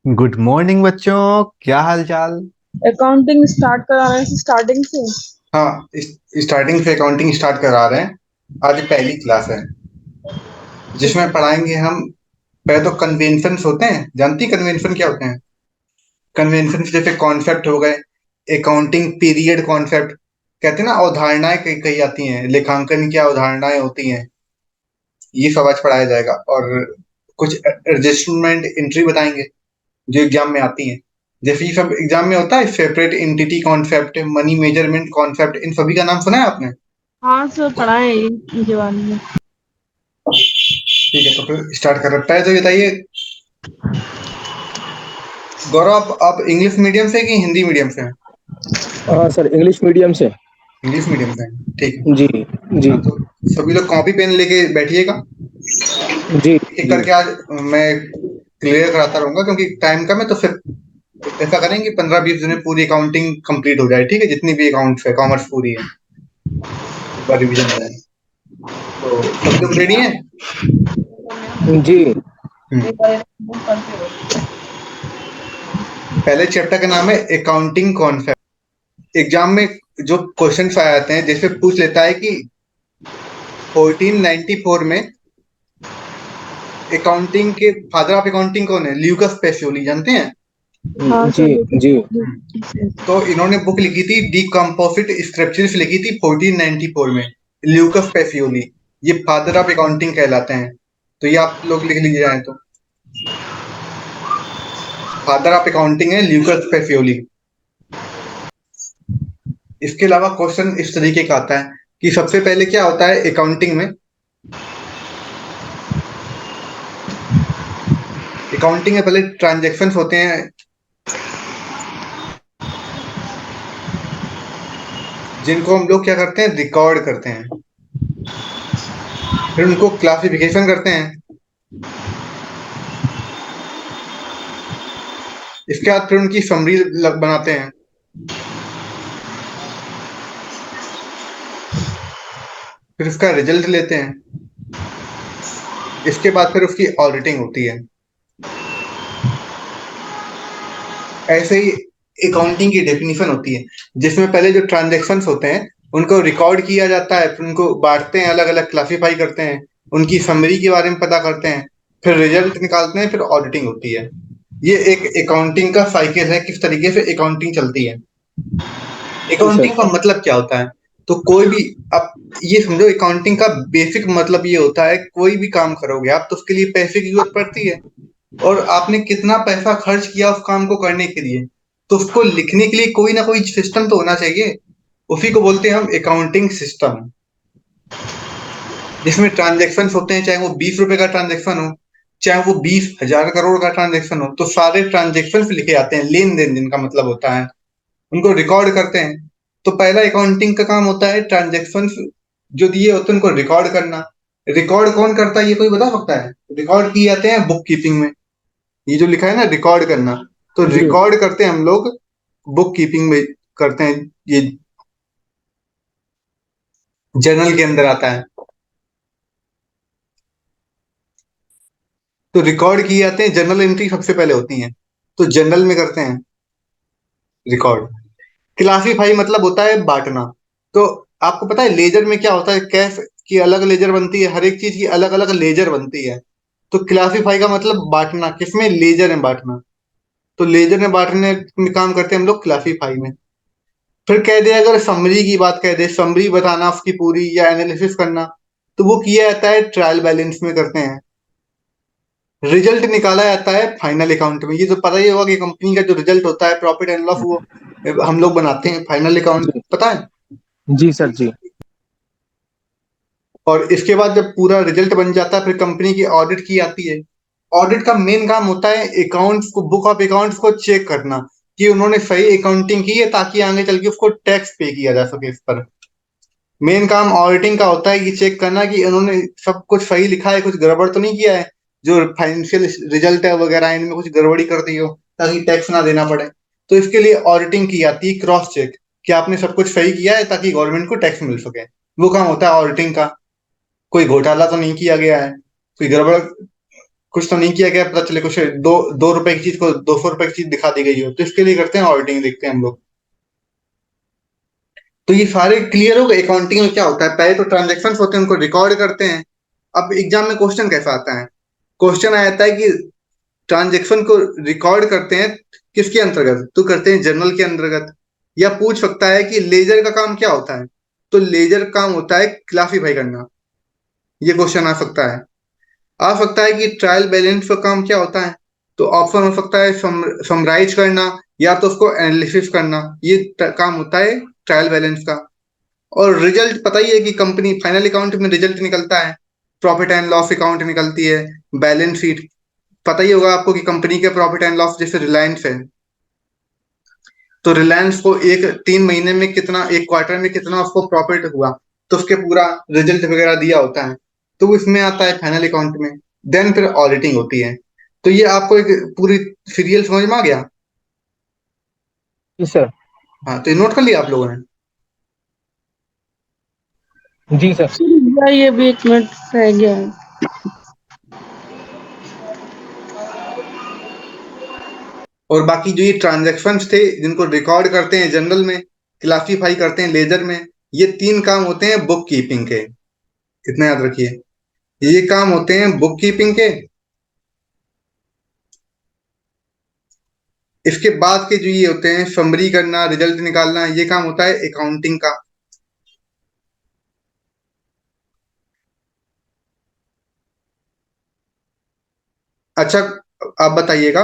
Good morning बच्चों। क्या हाल चाल। अकाउंटिंग स्टार्ट कराने से स्टार्टिंग से। हाँ, स्टार्टिंग से अकाउंटिंग स्टार्ट करा रहे हैं। आज पहली क्लास है ठीक जिसमें है। पढ़ाएंगे हम। पहले तो कन्वेंशंस होते हैं, जानती कन्वेंशन क्या होते हैं? कन्वेंशन जैसे कॉन्सेप्ट हो गए। अकाउंटिंग पीरियड कॉन्सेप्ट कहते हैं ना, अवधारणाएं कही कही जाती हैं, लेखांकन क्या अवधारणाएं होती हैं। ये सब आज पढ़ाया जाएगा और कुछ एडजस्टमेंट एंट्री बताएंगे जो एग्जाम में आती हैं। जैसे ये सब एग्जाम में होता है, separate entity concept, money measurement concept, इन सभी का नाम सुना है आपने? हाँ सर, पढ़ा है इनके बारे में। ठीक है, तो फिर स्टार्ट कर रखता है, तो बताइए गौरव, आप इंग्लिश मीडियम से कि हिंदी मीडियम से हैं? हाँ सर, इंग्लिश मीडियम से। इंग्लिश मीडियम से हैं, ठीक है। जी। जी। हाँ, तो सभी लोग कॉपी पेन लेके बैठिएगा। जी। एक जी। करके आज मैं क्लियर कराता रहूंगा, क्योंकि टाइम कम है, तो फिर ऐसा करेंगे 15-20 दिन में पूरी अकाउंटिंग कंप्लीट हो जाए। ठीक है, जितनी भी अकाउंट्स है, कॉमर्स पूरी है, एक बार रिवीजन हो जाए। तो सभी लोग रेडी हैं? जी। हम्म। पहले चैप्टर का नाम है अकाउंटिंग कॉन्सेप्ट। एग्जाम में जो क्वेश्चंस आए जाते हैं, जैसे पूछ लेता है कि 1494 में अकाउंटिंग के फादर ऑफ अकाउंटिंग कौन है? ल्यूकस पेसियोली, जानते हैं? हाँ जी। सर, लेकिन जी। तो इन्होंने बुक लिखी थी, दी कंपोजिट स्क्रिप्चर्स लिखी थी 1494 में। ल्यूकस पेसियोली, ये फादर ऑफ अकाउंटिंग कहलाते हैं। तो ये आप लोग लिख लीजिए जाए तो, फादर ऑफ अकाउंटिंग है ल्यूकस पेसियोली। इसके अलावा क्वेश्चन इस तरीके का आता है कि सबसे पहले क्या होता है अकाउंटिंग में। अकाउंटिंग में पहले ट्रांजैक्शंस होते हैं, जिनको हम लोग क्या करते हैं, रिकॉर्ड करते हैं। फिर उनको क्लासिफिकेशन करते हैं। इसके बाद फिर उनकी समरी बनाते हैं। फिर उसका रिजल्ट लेते हैं। इसके बाद फिर उसकी ऑडिटिंग होती है। ऐसे ही अकाउंटिंग की डेफिनेशन होती है, जिसमें पहले जो ट्रांजैक्शंस होते हैं उनको रिकॉर्ड किया जाता है, फिर उनको बांटते हैं, अलग अलग क्लासिफाई करते हैं, उनकी समरी के बारे में पता करते हैं, फिर रिजल्ट निकालते हैं, फिर ऑडिटिंग होती है। ये एक अकाउंटिंग का साइकिल है, किस तरीके से अकाउंटिंग चलती है। जी अकाउंटिंग सर। का मतलब क्या होता है? तो कोई भी, आप ये समझो, अकाउंटिंग का बेसिक मतलब ये होता है, कोई भी काम करोगे आप तो उसके लिए पैसे की जरूरत पड़ती है। और आपने कितना पैसा खर्च किया उस काम को करने के लिए, तो उसको लिखने के लिए कोई ना कोई सिस्टम तो होना चाहिए। उसी को बोलते हैं हम अकाउंटिंग सिस्टम, जिसमें ट्रांजेक्शन होते हैं, चाहे वो 20 रुपए का ट्रांजेक्शन हो, चाहे वो 20,000 करोड़ का ट्रांजेक्शन हो, तो सारे ट्रांजेक्शन लिखे जाते हैं, लेन देन जिनका मतलब होता है, उनको रिकॉर्ड करते हैं। तो पहला अकाउंटिंग का काम होता है ट्रांजेक्शन जो दिए होते हैं उनको रिकॉर्ड करना। रिकॉर्ड कौन करता है, ये कोई बता सकता है? रिकॉर्ड किए जाते हैं बुक कीपिंग में। ये जो लिखा है ना, रिकॉर्ड करना, तो जी। रिकॉर्ड करते हैं हम लोग बुक कीपिंग में, करते हैं। ये जर्नल के अंदर आता है। तो रिकॉर्ड किए जाते हैं, जर्नल एंट्री सबसे पहले होती है, तो जर्नल में करते हैं रिकॉर्ड। क्लासीफाई मतलब होता है बांटना। तो आपको पता है लेजर में क्या होता है, कैश की अलग लेजर बनती है, हर एक चीज की अलग अलग लेजर बनती है। तो क्लासीफाई का मतलब बांटना, किसमें? लेजर में बांटना। तो लेजर में बांटने में काम करते हैं हम लोग क्लासीफाई में। फिर कह दे, अगर समरी की बात कह दे, समरी बताना उसकी पूरी या एनालिसिस करना, तो वो किया जाता है ट्रायल बैलेंस में करते हैं। रिजल्ट निकाला जाता है फाइनल अकाउंट में। ये तो पता ही होगा कि कंपनी का जो रिजल्ट होता है, प्रॉफिट एंड लॉस, वो हम लोग बनाते हैं फाइनल अकाउंट, जी। पता है। जी सर। जी। और इसके बाद जब पूरा रिजल्ट बन जाता है, फिर कंपनी की ऑडिट की जाती है। ऑडिट का मेन काम होता है अकाउंट्स को, बुक ऑफ अकाउंट्स को चेक करना कि उन्होंने सही अकाउंटिंग की है, ताकि आगे चल के उसको टैक्स पे किया जा सके इस पर। मेन काम ऑडिटिंग का होता है ये चेक करना कि उन्होंने सब कुछ सही लिखा है, कुछ गड़बड़ तो नहीं किया है, जो फाइनेंशियल रिजल्ट है वगैरह इनमें कुछ गड़बड़ी कर दी हो, ताकि टैक्स ना देना पड़े। तो इसके लिए ऑडिटिंग की जाती है, क्रॉस चेक, कि आपने सब कुछ सही किया है ताकि गवर्नमेंट को टैक्स मिल सके। वो काम होता है ऑडिटिंग का। कोई घोटाला तो नहीं किया गया है, कोई गड़बड़ कुछ तो नहीं किया गया, पता चले कुछ 2 रुपए की चीज को 200 रुपए की चीज दिखा दी गई हो, तो इसके लिए करते हैं ऑडिटिंग, देखते हैं हम लोग। तो ये सारे क्लियर हो गए। अकाउंटिंग में क्या होता है, पहले तो ट्रांजेक्शन होते हैं, उनको रिकॉर्ड करते हैं। अब एग्जाम में क्वेश्चन कैसा आता है, क्वेश्चन आता है कि ट्रांजेक्शन को रिकॉर्ड करते हैं किसके अंतर्गत, तो करते हैं जर्नल के अंतर्गत। या पूछ सकता है कि लेजर का काम क्या होता है, तो लेजर काम होता है क्लासिफाई करना, ये क्वेश्चन आ सकता है। आ सकता है कि ट्रायल बैलेंस का काम क्या होता है, तो ऑप्शन हो सकता है समराइज करना या तो उसको एनालिसिस करना, ये काम होता है ट्रायल बैलेंस का। और रिजल्ट पता ही है कि कंपनी फाइनल अकाउंट में रिजल्ट निकलता है, प्रॉफिट एंड लॉस अकाउंट निकलती है, बैलेंस शीट। पता ही होगा आपको कि कंपनी के प्रॉफिट एंड लॉस, जैसे रिलायंस है, तो रिलायंस को एक 3 महीने में कितना, एक क्वार्टर में कितना उसको प्रॉफिट हुआ, तो उसके पूरा रिजल्ट वगैरह दिया होता है, तो वो इसमें आता है फाइनल अकाउंट में। देन फिर ऑडिटिंग होती है। तो ये आपको एक पूरी सीरियल समझ में आ गया। जी सर। हाँ, तो ये नोट कर लिया आप लोगों ने। जी सर। सर भैया ये भी 1 मिनट रह गया है। और बाकी जो ये ट्रांजेक्शन्स थे जिनको रिकॉर्ड करते हैं जनरल में, क्लासीफाई करते हैं लेजर में, ये 3 काम होते हैं बुक कीपिंग के। इतना याद रखिए, ये काम होते हैं बुक कीपिंग के। इसके बाद के जो ये होते हैं समरी करना, रिजल्ट निकालना, ये काम होता है अकाउंटिंग का। अच्छा, आप बताइएगा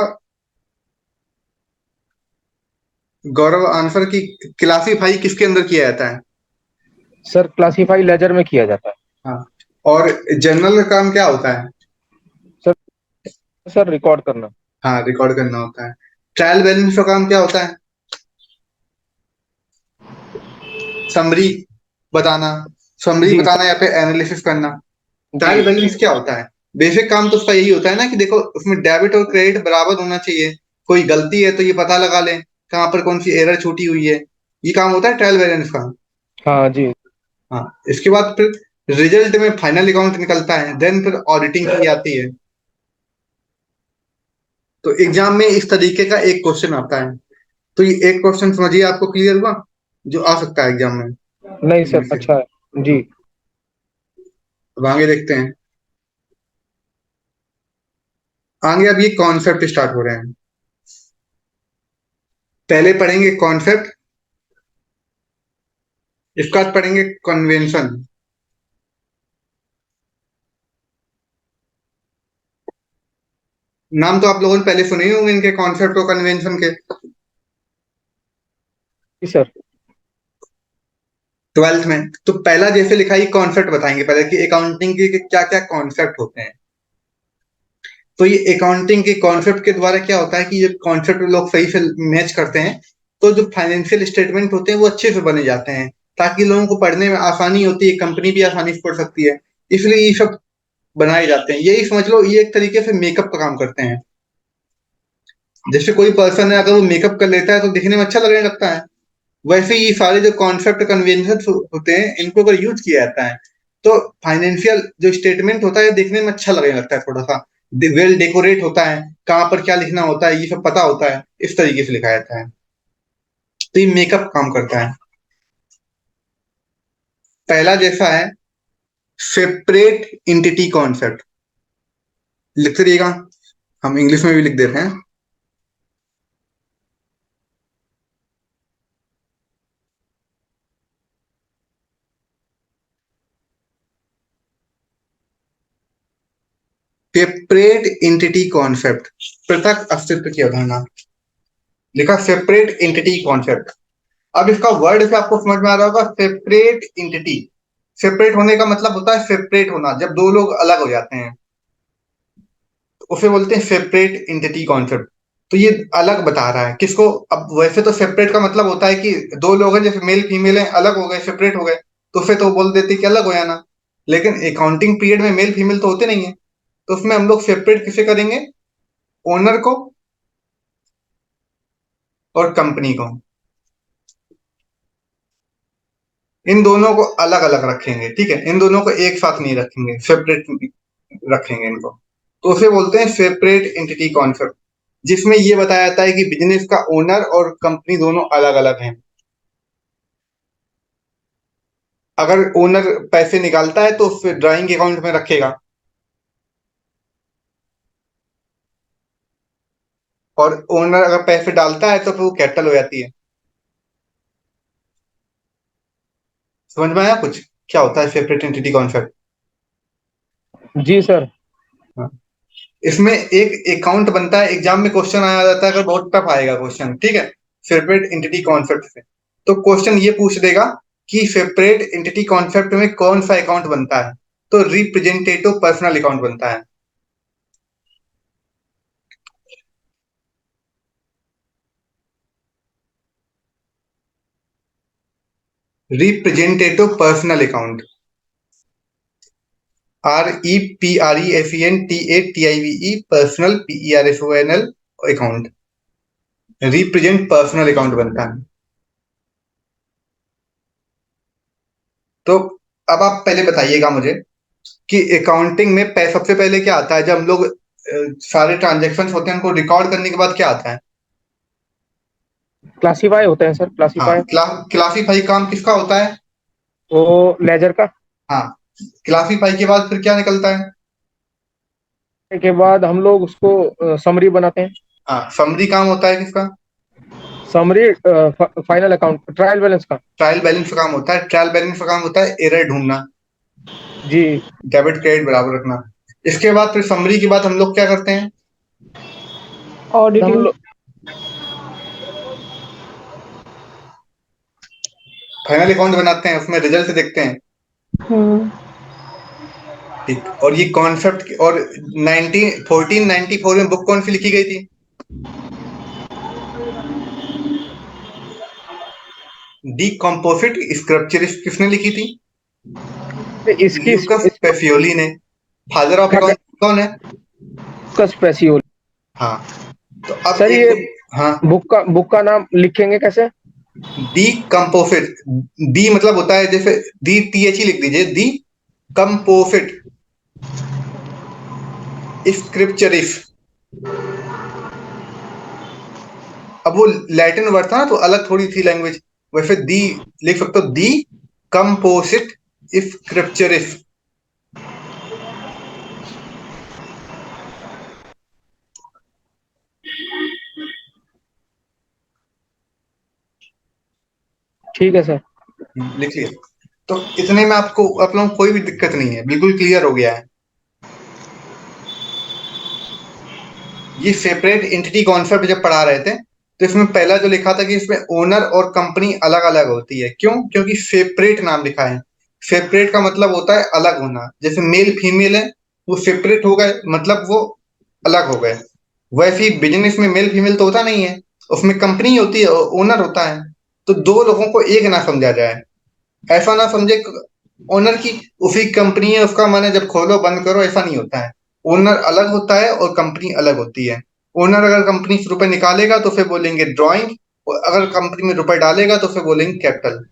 गौरव, आंसर की क्लासीफाई किसके अंदर किया जाता है। सर क्लासीफाई लेजर में किया जाता है। हाँ, और जनरल का काम क्या होता है। सर सर रिकॉर्ड करना। हाँ, रिकॉर्ड करना होता है। ट्रायल बैलेंस का काम क्या होता है, समरी बताना, समरी जी बताना या फिर एनालिसिस करना। जी ट्रायल बैलेंस क्या होता है, बेसिक काम तो उसका यही होता है ना कि देखो उसमें डेबिट और क्रेडिट बराबर होना चाहिए, कोई गलती है तो ये पता लगा लें कहाँ पर कौन सी एरर छूटी हुई है, ये काम होता है ट्रायल बैलेंस का। हाँ जी। हाँ, इसके बाद फिर रिजल्ट में फाइनल अकाउंट निकलता है, देन फिर ऑडिटिंग की जाती है। तो एग्जाम में इस तरीके का एक क्वेश्चन आता है। तो ये एक क्वेश्चन समझिए, आपको क्लियर हुआ जो आ सकता है एग्जाम में नहीं सर, इनमें से। अच्छा है जी। अब आगे देखते हैं। आगे अब ये कॉन्सेप्ट स्टार्ट हो रहे हैं। पहले पढ़ेंगे कॉन्सेप्ट, इसके बाद पढ़ेंगे कन्वेंशन। नाम तो आप लोगों ने पहले सुने ही होंगे इनके, कॉन्सेप्ट और कन्वेंशन के, जी सर। 12th में। तो पहला जैसे लिखा है कॉन्सेप्ट बताएंगे पहले कि अकाउंटिंग के क्या क्या कॉन्सेप्ट होते हैं। तो ये अकाउंटिंग के कॉन्सेप्ट के द्वारा क्या होता है कि ये कॉन्सेप्ट लोग सही से मैच करते हैं, तो जो फाइनेंशियल स्टेटमेंट होते हैं वो अच्छे से बने जाते हैं, ताकि लोगों को पढ़ने में आसानी होती है, कंपनी भी आसानी से पढ़ सकती है, इसलिए ये सब बनाए जाते हैं। यही समझ लो ये एक तरीके से मेकअप का काम करते हैं। जैसे कोई पर्सन है, अगर वो मेकअप कर लेता है तो दिखने में अच्छा लगने लगता है, वैसे ही सारे जो कॉन्सेप्ट कन्वेंशन होते हैं इनको अगर यूज किया जाता है तो फाइनेंशियल जो स्टेटमेंट होता है देखने में अच्छा लगने लगता है, थोड़ा सा वेल डेकोरेट होता है, कहाँ पर क्या लिखना होता है ये सब पता होता है, इस तरीके से लिखा जाता है। तो ये मेकअप काम करता है। पहला जैसा है सेपरेट इंटिटी कॉन्सेप्ट, लिखते रहिएगा, हम इंग्लिश में भी लिख देते हैं। सेपरेट इंटिटी कॉन्सेप्ट, पृथक अस्तित्व की अवधारणा, लिखा सेपरेट इंटिटी कॉन्सेप्ट। अब इसका वर्ड से आपको समझ में आ रहा होगा, सेपरेट इंटिटी। सेपरेट होने का मतलब होता है सेपरेट होना, जब दो लोग अलग हो जाते हैं तो उसे बोलते हैं सेपरेट इंटिटी कॉन्सेप्ट। तो ये अलग बता रहा है किसको। अब वैसे तो सेपरेट का मतलब होता है कि दो लोग हैं, जैसे मेल फीमेल हैं, अलग हो गए, सेपरेट हो गए, तो उसे तो बोल देते कि अलग हो जाना। लेकिन अकाउंटिंग पीरियड में मेल फीमेल तो होते नहीं है, तो उसमें हम लोग सेपरेट किसे करेंगे, ओनर को और कंपनी को, इन दोनों को अलग अलग रखेंगे, ठीक है, इन दोनों को एक साथ नहीं रखेंगे, सेपरेट रखेंगे इनको। तो उसे बोलते हैं सेपरेट एंटिटी कॉन्सेप्ट, जिसमें ये बताया जाता है कि बिजनेस का ओनर और कंपनी दोनों अलग अलग हैं। अगर ओनर पैसे निकालता है तो उसे ड्राइंग अकाउंट में रखेगा, और ओनर अगर पैसे डालता है तो फिर वो कैपिटल हो जाती है। समझ में आया कुछ क्या होता है सेपरेट एंटिटी कॉन्सेप्ट? जी सर। हाँ। इसमें एक अकाउंट बनता है, एग्जाम में क्वेश्चन आया जाता है, अगर बहुत टफ आएगा क्वेश्चन, ठीक है, सेपरेट एंटिटी कॉन्सेप्ट से, तो क्वेश्चन ये पूछ देगा कि सेपरेट एंटिटी कॉन्सेप्ट में कौन सा अकाउंट बनता है, तो रिप्रेजेंटेटिव पर्सनल अकाउंट बनता है। Representative personal account, REPRESENTATIVE personal PERSONL account, represent personal account बनता है। तो अब आप पहले बताइएगा मुझे कि अकाउंटिंग में सबसे पहले क्या आता है, जब हम लोग सारे ट्रांजेक्शन होते हैं उनको रिकॉर्ड करने के बाद क्या आता है? क्लासीफाई होते हैं सर, हाँ, क्लासीफाई। क्लासीफाई काम किसका होता है? वो लेजर का। हाँ, क्लासीफाई के बाद फिर क्या निकलता है? के बाद हम लोग उसको समरी बनाते हैं। हाँ, समरी काम होता है किसका? Summary final account, trial balance का। ट्रायल बैलेंस का काम होता है। ट्रायल बैलेंस का काम होता है एरर ढूंढना, जी। डेबिट क्रेडिट बराबर रखना। इसके बाद फिर समरी के बाद हम लोग क्या करते हैं? हम ऑडिटिंग। लोग फाइनल अकाउंट बनाते हैं, उसमें रिजल्ट देखते हैं। हाँ। ठीक, और ये कॉन्सेप्ट और 1494 में बुक कौन सी लिखी गई थी? डी कॉम्पोजिट स्क्रप्चर किसने लिखी थी? इसकी ल्यूकस इसका पेफियोली ने। फादर ऑफ क्या, अकाउंट कौन है? स्पेसियो। हाँ। तो अब सर एक, ये हाँ, बुक का नाम लिखेंगे कैसे? डी कंपोफिट। डी मतलब होता है जैसे डी TH ही लिख दीजिए, डी कंपोफिट स्क्रिप्चरिस। अब वो लैटिन वर्ड था ना, तो अलग थोड़ी थी लैंग्वेज, वैसे दी लिख सकते हो, दी कंपोजिट स्क्रिप्चरिस। ठीक है सर। लिख लिया? तो इतने में आपको आप लोगों को कोई भी दिक्कत नहीं है, बिल्कुल क्लियर हो गया है। ये सेपरेट एंटिटी कॉन्सेप्ट जब पढ़ा रहे थे, तो इसमें पहला जो लिखा था कि इसमें ओनर और कंपनी अलग अलग होती है। क्यों? क्योंकि सेपरेट नाम लिखा है। सेपरेट का मतलब होता है अलग होना, जैसे मेल फीमेल है, वो सेपरेट हो गए, मतलब वो अलग हो गए। वैसे ही बिजनेस में मेल फीमेल तो होता नहीं है, उसमें कंपनी होती है, ओनर होता है। तो दो लोगों को एक ना समझा जाए, ऐसा ना समझे ओनर की उसी कंपनी है, उसका माने जब खोलो बंद करो, ऐसा नहीं होता है। ओनर अलग होता है और कंपनी अलग होती है। ओनर अगर कंपनी से रुपए निकालेगा तो फिर बोलेंगे ड्राइंग, और अगर कंपनी में रुपए डालेगा तो फिर बोलेंगे कैपिटल।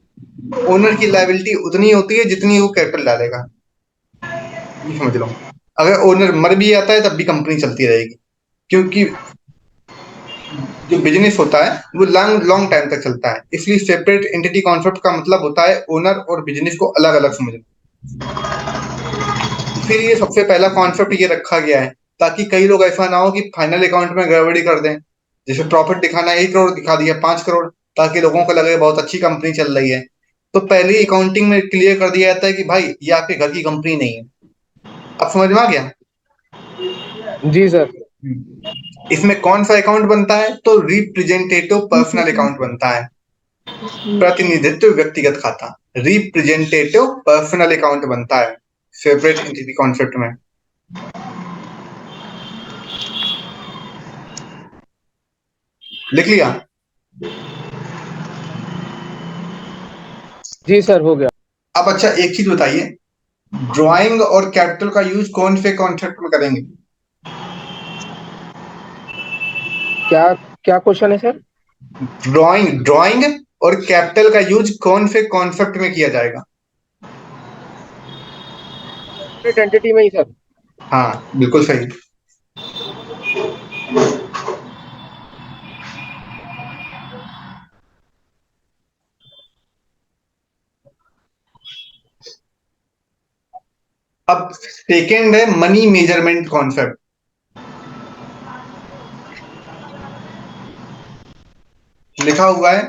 ओनर की लायबिलिटी उतनी होती है जितनी वो कैपिटल डालेगा, ये समझ लो। अगर ओनर मर भी जाता है तब भी कंपनी चलती रहेगी, क्योंकि जो बिजनेस होता है वो लॉन्ग लॉन्ग टाइम तक चलता है। इसलिए सेपरेट एंटिटी कॉन्सेप्ट का मतलब होता है ओनर और बिजनेस को अलग अलग समझना। इसीलिए सबसे पहला कॉन्सेप्ट ये रखा गया है, ताकि कई लोग ऐसा ना हो कि फाइनल अकाउंट में गड़बड़ी कर दें। जैसे प्रॉफिट दिखाना 1 करोड़ दिखा दिया 5 करोड़, ताकि लोगों को लगे बहुत अच्छी कंपनी चल रही है। तो पहले ही अकाउंटिंग में क्लियर कर दिया जाता है कि भाई ये आपके घर की कंपनी नहीं है। अब समझ में आ गया? जी सर। इसमें कौन सा अकाउंट बनता है? तो रिप्रेजेंटेटिव पर्सनल अकाउंट बनता है, प्रतिनिधित्व व्यक्तिगत खाता। रिप्रेजेंटेटिव पर्सनल अकाउंट बनता है सेपरेट एंटिटी कॉन्सेप्ट में। लिख लिया? जी सर, हो गया। अब अच्छा एक चीज बताइए, ड्राइंग और कैपिटल का यूज कौन से कॉन्सेप्ट में करेंगे? क्या क्या क्वेश्चन है सर? ड्राइंग ड्राइंग और कैपिटल का यूज कौन से कॉन्सेप्ट में किया जाएगा? आइडेंटिटी में ही सर। हाँ, बिल्कुल सही। अब सेकेंड है मनी मेजरमेंट कॉन्सेप्ट। लिखा हुआ है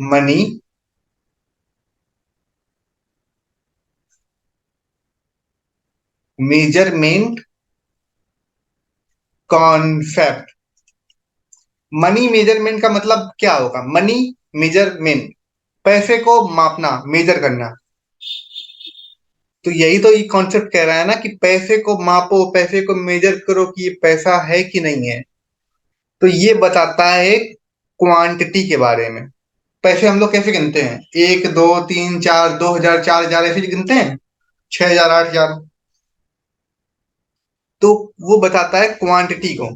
money measurement concept. Money measurement का मतलब क्या होगा? मनी मेजरमेंट, पैसे को मापना, मेजर करना। तो यही तो ये कॉन्सेप्ट कह रहा है ना कि पैसे को मापो, पैसे को मेजर करो कि ये पैसा है कि नहीं है। तो ये बताता है क्वांटिटी के बारे में। पैसे हम लोग कैसे गिनते हैं? एक, दो, तीन, चार, 2000, 4000 ऐसे गिनते हैं, 6000, 8000। तो वो बताता है क्वांटिटी को।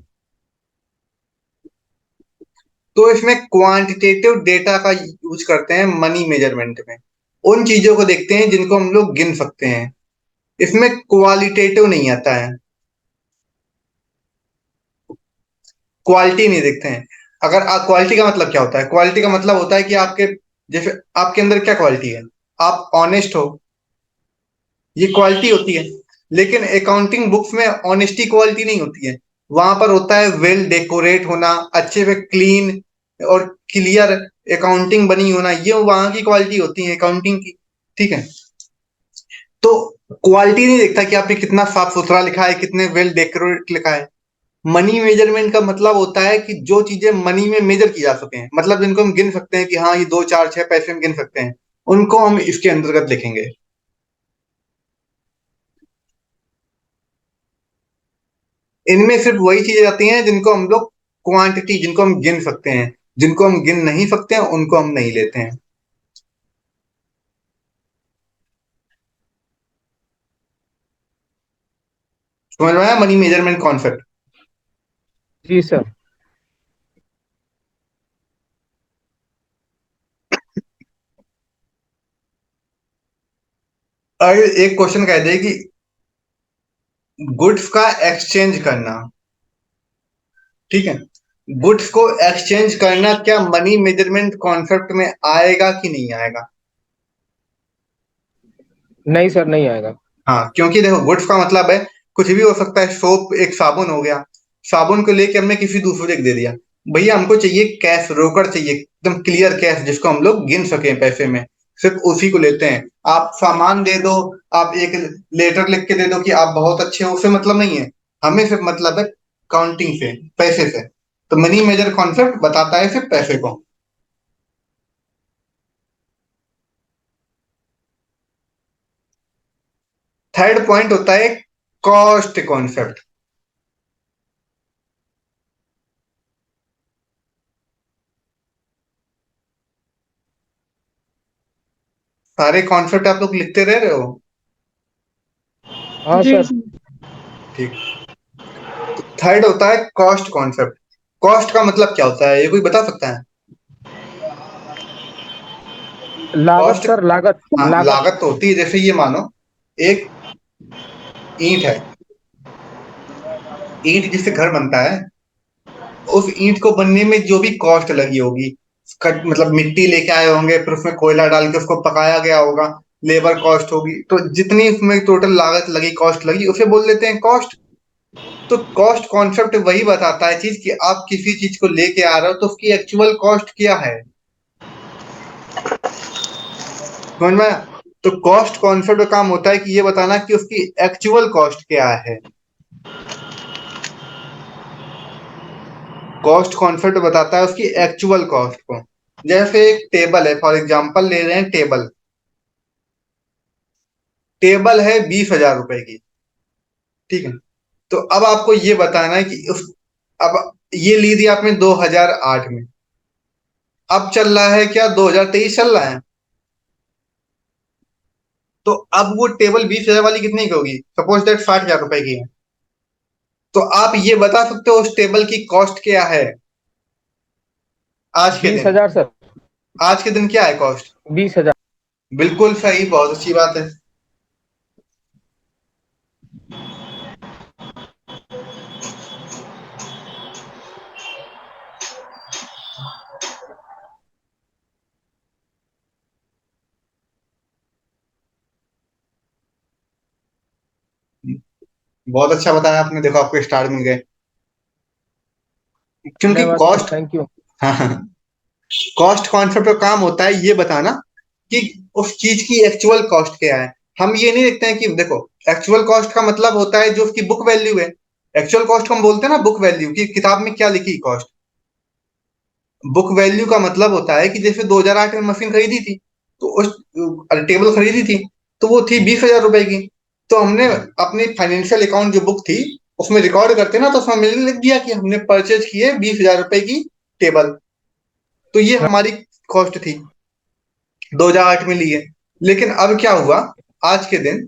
तो इसमें क्वांटिटेटिव डेटा का यूज करते हैं मनी मेजरमेंट में। उन चीजों को देखते हैं जिनको हम लोग गिन सकते हैं। इसमें क्वालिटेटिव नहीं आता है, क्वालिटी नहीं देखते हैं। अगर क्वालिटी का मतलब क्या होता है? क्वालिटी का मतलब होता है कि आपके, जैसे आपके अंदर क्या क्वालिटी है? आप ऑनेस्ट हो, ये क्वालिटी होती है। लेकिन अकाउंटिंग बुक्स में ऑनेस्टी क्वालिटी नहीं होती है। वहां पर होता है वेल डेकोरेट होना, अच्छे से क्लीन और क्लियर अकाउंटिंग बनी होना, ये वहां की क्वालिटी होती है अकाउंटिंग की। ठीक है। तो क्वालिटी नहीं देखता कि आपने कितना साफ सुथरा लिखा है, कितने वेल डेकोरेट लिखा है। मनी मेजरमेंट का मतलब होता है कि जो चीजें मनी में मेजर की जा सके हैं, मतलब जिनको हम गिन सकते हैं कि हाँ ये 2 4 6 पैसे में गिन सकते हैं, उनको हम इसके अंतर्गत लिखेंगे। इनमें सिर्फ वही चीजें आती हैं जिनको हम लोग क्वांटिटी, जिनको हम गिन सकते हैं। जिनको हम गिन नहीं सकते हैं उनको हम नहीं लेते हैं। समझ में आया मनी मेजरमेंट कॉन्सेप्ट? जी सर। अगर एक क्वेश्चन कह दे कि गुड्स का एक्सचेंज करना, ठीक है, गुड्स को एक्सचेंज करना क्या मनी मेजरमेंट कॉन्सेप्ट में आएगा कि नहीं आएगा? नहीं सर, नहीं आएगा। हाँ, क्योंकि देखो गुड्स का मतलब है कुछ भी हो सकता है। सोप एक साबुन हो गया, साबुन को लेके हमने किसी दूसरे को दे दिया। भैया हमको चाहिए कैश, रोकड़ चाहिए, एकदम क्लियर कैश जिसको हम लोग गिन सके पैसे में, सिर्फ उसी को लेते हैं। आप सामान दे दो, आप एक लेटर लिख के दे दो कि आप बहुत अच्छे हो, उससे मतलब नहीं है। हमें सिर्फ मतलब है काउंटिंग से, पैसे से। तो मनी मेजर कॉन्सेप्ट बताता है सिर्फ पैसे को। थर्ड पॉइंट होता है कॉस्ट कॉन्सेप्ट। सारे कॉन्सेप्ट आप लोग लिखते रह रहे हो? हाँ जी सर। सर। ठीक। थर्ड होता है कॉस्ट कॉन्सेप्ट। कॉस्ट का मतलब क्या होता है, ये कोई बता सकता है? लागत कॉस्ट, सर, लागत। हाँ लागत। लागत तो होती है। जैसे ये मानो एक ईंट है, ईंट जिससे घर बनता है, उस ईंट को बनने में जो भी कॉस्ट लगी होगी, मतलब मिट्टी लेके आए होंगे, फिर उसमें कोयला डाल के उसको पकाया गया होगा, लेबर कॉस्ट होगी, तो जितनी उसमें टोटल लागत लगी, कॉस्ट लगी, उसे बोल देते हैं कॉस्ट। तो कॉस्ट कॉन्सेप्ट वही बताता है चीज कि आप किसी चीज को लेके आ रहे हो तो उसकी एक्चुअल कॉस्ट क्या है। समझ में आया? तो कॉस्ट कॉन्सेप्ट का काम होता है कि ये बताना कि उसकी एक्चुअल कॉस्ट क्या है। कॉस्ट कॉन्सेप्ट बताता है उसकी एक्चुअल कॉस्ट को। जैसे एक टेबल है, फॉर एग्जांपल ले रहे हैं टेबल। टेबल है 20,000 रुपए की, ठीक है। तो अब आपको ये बताना है कि उस, अब ये ली थी आपने 2008 में, अब चल रहा है क्या, 2023 चल रहा है। तो अब वो टेबल 20,000 वाली कितने की होगी? सपोज दैट 60,000 रुपए की है। तो आप ये बता सकते हो उस टेबल की कॉस्ट क्या है आज के बीस दिन? हजार सर। आज के दिन क्या है कॉस्ट? 20,000। बिल्कुल सही, बहुत अच्छी बात है। बहुत अच्छा बताया आपने, देखो आपको स्टार मिल गए। क्योंकि धन्यवाद सर, कॉस्ट, थैंक यू। हाँ, कॉस्ट कॉन्सेप्ट का काम होता है ये बताना कि उस चीज की एक्चुअल कॉस्ट क्या है। हम ये नहीं देखते हैं कि देखो, एक्चुअल कॉस्ट का मतलब होता है जो उसकी बुक वैल्यू है। एक्चुअल कॉस्ट को हम बोलते हैं ना बुक वैल्यू, की किताब में क्या लिखी कॉस्ट। बुक वैल्यू का मतलब होता है कि जैसे 2008 में मशीन खरीदी थी, तो उस टेबल खरीदी थी, तो वो थी 20,000 रुपए की। तो हमने अपनी फाइनेंशियल अकाउंट जो बुक थी उसमें रिकॉर्ड करते ना, तो उसमें हमने लिख दिया कि हमने परचेज किए 20,000 रुपए की टेबल। तो ये हाँ हमारी कॉस्ट थी, 2008 में ली है। लेकिन अब क्या हुआ, आज के दिन,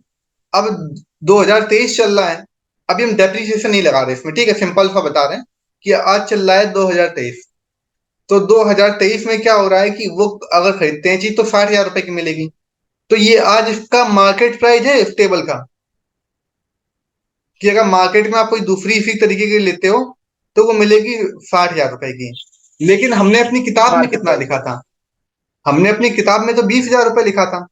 अब 2023 चल रहा है। अभी हम डेप्रिसिएशन नहीं लगा रहे इसमें, ठीक है, सिंपल सा बता रहे हैं कि आज चल रहा है 2023। तो 2023 में क्या हो रहा है कि वो अगर खरीदते हैं चीज तो 60,000 रुपए की मिलेगी। तो ये आज इसका मार्केट प्राइस है इस टेबल का, कि अगर मार्केट में आप कोई दूसरी इसी तरीके की लेते हो तो वो मिलेगी 60,000 रुपए की। लेकिन हमने अपनी किताब में मार्केट कितना प्राइस। लिखा था, हमने अपनी किताब में तो 20,000 रुपए लिखा था।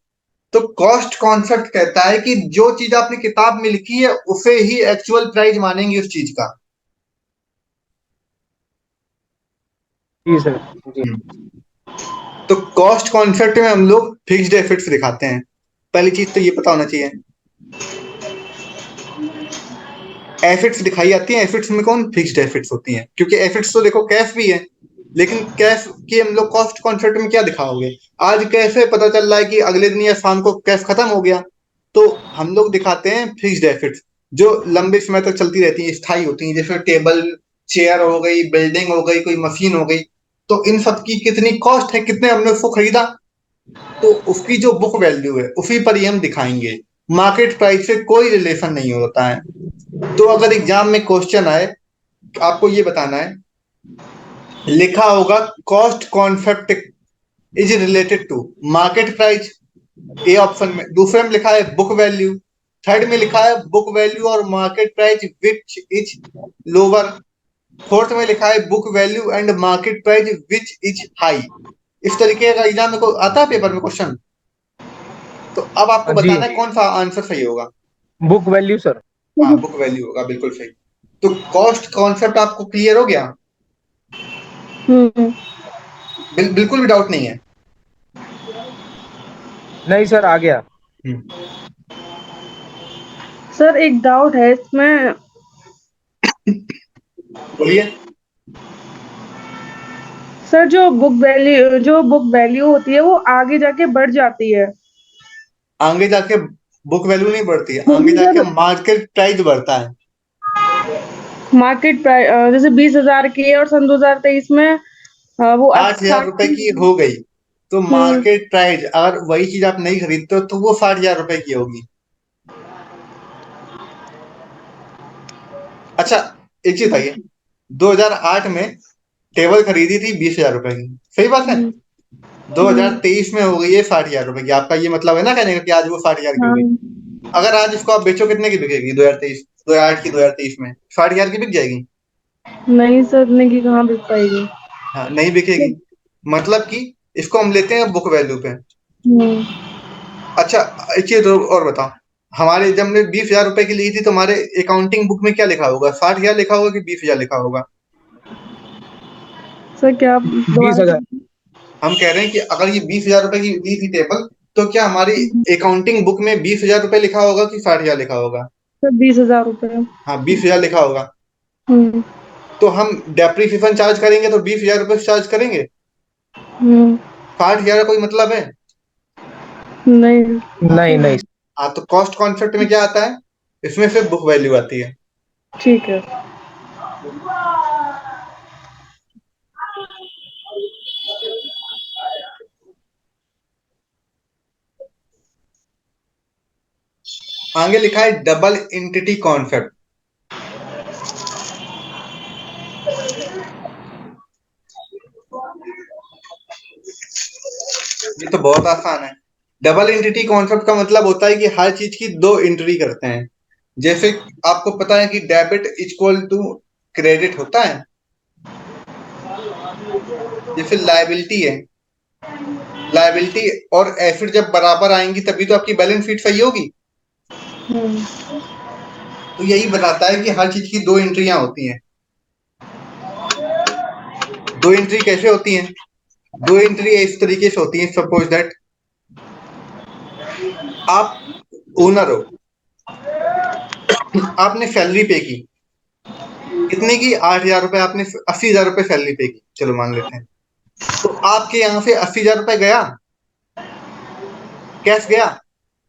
तो कॉस्ट कॉन्सेप्ट कहता है कि जो चीज आपने किताब में लिखी है उसे ही एक्चुअल प्राइस मानेंगे उस चीज का। जी सर। जी। तो कॉस्ट कॉन्सेप्ट में हम लोग फिक्स्ड एसेट्स दिखाते हैं। पहली चीज तो ये पता होना चाहिए, एसेट्स दिखाई जाती है, एसेट्स में कौन, फिक्स्ड एसेट्स होती हैं। क्योंकि एसेट्स तो देखो कैश भी है, लेकिन कैश की हम लोग कॉस्ट कॉन्सेप्ट में क्या दिखाओगे। आज कैसे पता चल रहा है कि अगले दिन या शाम को कैश खत्म हो गया, तो हम लोग दिखाते हैं फिक्स्ड एसेट्स, जो लंबे समय तक चलती रहती हैं, स्थायी होती हैं। जैसे टेबल, चेयर हो गई, बिल्डिंग हो गई, कोई मशीन हो गई। तो इन सब की कितनी कॉस्ट है, कितने हमने उसको खरीदा, तो उसकी जो बुक वैल्यू है उसी पर ही हम दिखाएंगे। मार्केट प्राइस से कोई रिलेशन नहीं होता है। तो अगर एग्जाम में क्वेश्चन आए, आपको ये बताना है, लिखा होगा cost concept is related to market price, A option में। दूसरे में लिखा है बुक वैल्यू। थर्ड में लिखा है बुक वैल्यू और market price which is lower. Fourth में लिखा है book value and market price which is high. इस तरीके का एग्जाम में को आता है पेपर में क्वेश्चन। तो अब आपको जी। बताना है कौन सा आंसर सही होगा। Book value sir. हाँ, बुक वैल्यू होगा, बिल्कुल सही। तो कॉस्ट कॉन्सेप्ट आपको क्लियर हो गया, हम्म। बिल्कुल भी डाउट नहीं है। नहीं सर, आ गया। हम्म, सर एक डाउट है इसमें। बोलिए। सर जो बुक वैल्यू होती है वो आगे जाके बढ़ जाती है। आगे जाके बुक वैल्यू नहीं बढ़ती है, आगे लेकिन जाके जब मार्केट प्राइस बढ़ता है। मार्केट प्राइस जैसे 20,000 की है और सन 2023 में वो 60,000 रुपए 60। की हो गई, तो हम्म। मार्केट प्राइस अगर वही चीज आप नहीं खरीदते हो तो वो 60,000 रुपए की होगी। अच्छा, एक चीज बताइए, 2008 में टेबल खरीदी थी 20,000 रुपए की, सही बात है। हम्म। हम्म। 2023 में हो गई है 60,000 रुपए की। आपका ये मतलब है ना कहने का कि आज वो 60,000 की हाँ। होगी। अगर आज इसको आप बेचो कितने की बिकेगी, 2023, 2008 की, 2023 में 60,000 की बिक जाएगी। नहीं सर, इतने की कहाँ बिक पाएगी। हाँ, नहीं बिकेगी। मतलब कि इसको हम लेते हैं बुक वैल्यू पे। हम्म। अच्छा, एक चीज और बताओ, हमारे जब हमने 20,000 रुपए की ली थी तो हमारे अकाउंटिंग बुक में क्या लिखा होगा, 60,000 लिखा होगा कि 20,000 लिखा होगा। सर क्या आप बीस दोबारा हजार से। हम कह रहे हैं कि अगर ये 20,000 रुपए की ली थी टेबल, तो क्या हमारी अकाउंटिंग बुक में 20,000 रुपए लिखा होगा कि 60,000 लिखा होगा। सर 20,000 रुपये। हाँ, 20,000 लिखा होगा। हम्म। तो हम डेप्रिसिएशन चार्ज करेंगे तो 20,000 रुपए चार्ज करेंगे। हम्म। 60,000 का कोई मतलब है। नहीं। हाँ। नहीं नहीं। हाँ, तो कॉस्ट कॉन्सेप्ट में क्या आता है, इसमें से बुक वैल्यू आती है। ठीक है। आगे लिखा है डबल एंटिटी कॉन्सेप्ट। ये तो बहुत आसान है। डबल एंटिटी कॉन्सेप्ट का मतलब होता है कि हर चीज की दो एंट्री करते हैं। जैसे आपको पता है कि डेबिट इक्वल टू क्रेडिट होता है, जैसे लायबिलिटी है। लायबिलिटी और एसेट जब बराबर आएंगी तभी तो आपकी बैलेंस शीट सही होगी। हम्म। तो यही बताता है कि हर चीज की दो एंट्रियां होती हैं। दो एंट्री कैसे होती हैं? दो एंट्री इस तरीके से होती है, सपोज दैट आप ओनर हो, आपने सैलरी पे की। कितने की? 8,000 रुपए। आपने 80,000 रुपए सैलरी पे की, चलो मान लेते हैं। तो आपके यहाँ से 80,000 रुपए गया, कैश गया।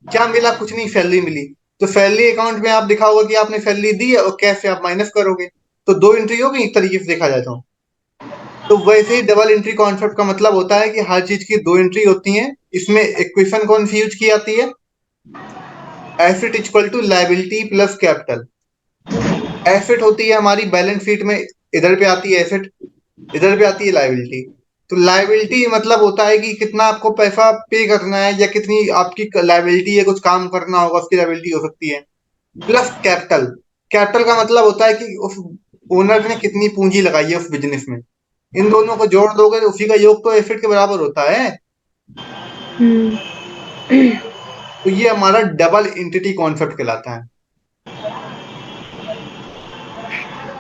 क्या मिला? कुछ नहीं, सैलरी मिली। तो सैलरी अकाउंट में आप दिखाओगे कि आपने सैलरी दी है, और कैश से आप माइनस करोगे। तो दो एंट्री होगी एक तरीके से देखा जाए तो वैसे ही डबल एंट्री कॉन्सेप्ट का मतलब होता है कि हर चीज की दो एंट्री होती हैं। इसमें इक्वेशन कौन सी यूज की जाती है? Asset equal to liability plus capital. Asset होती है हमारी बैलेंस शीट में, इधर पे आती है एसेट, इधर पे आती है लायबिलिटी। तो लायबिलिटी मतलब होता है कि कितना आपको पैसा पे करना है, या कितनी आपकी लायबिलिटी है, कुछ काम करना होगा उसकी लायबिलिटी हो सकती है। Plus capital. कैपिटल का मतलब होता है कि उस ओनर ने कितनी पूंजी लगाई है उस बिजनेस में। इन दोनों को जोड़ दोगे तो उसी का योग तो एसेट के बराबर होता है। हम्म। तो ये हमारा डबल एंटिटी कॉन्सेप्ट कहलाता है।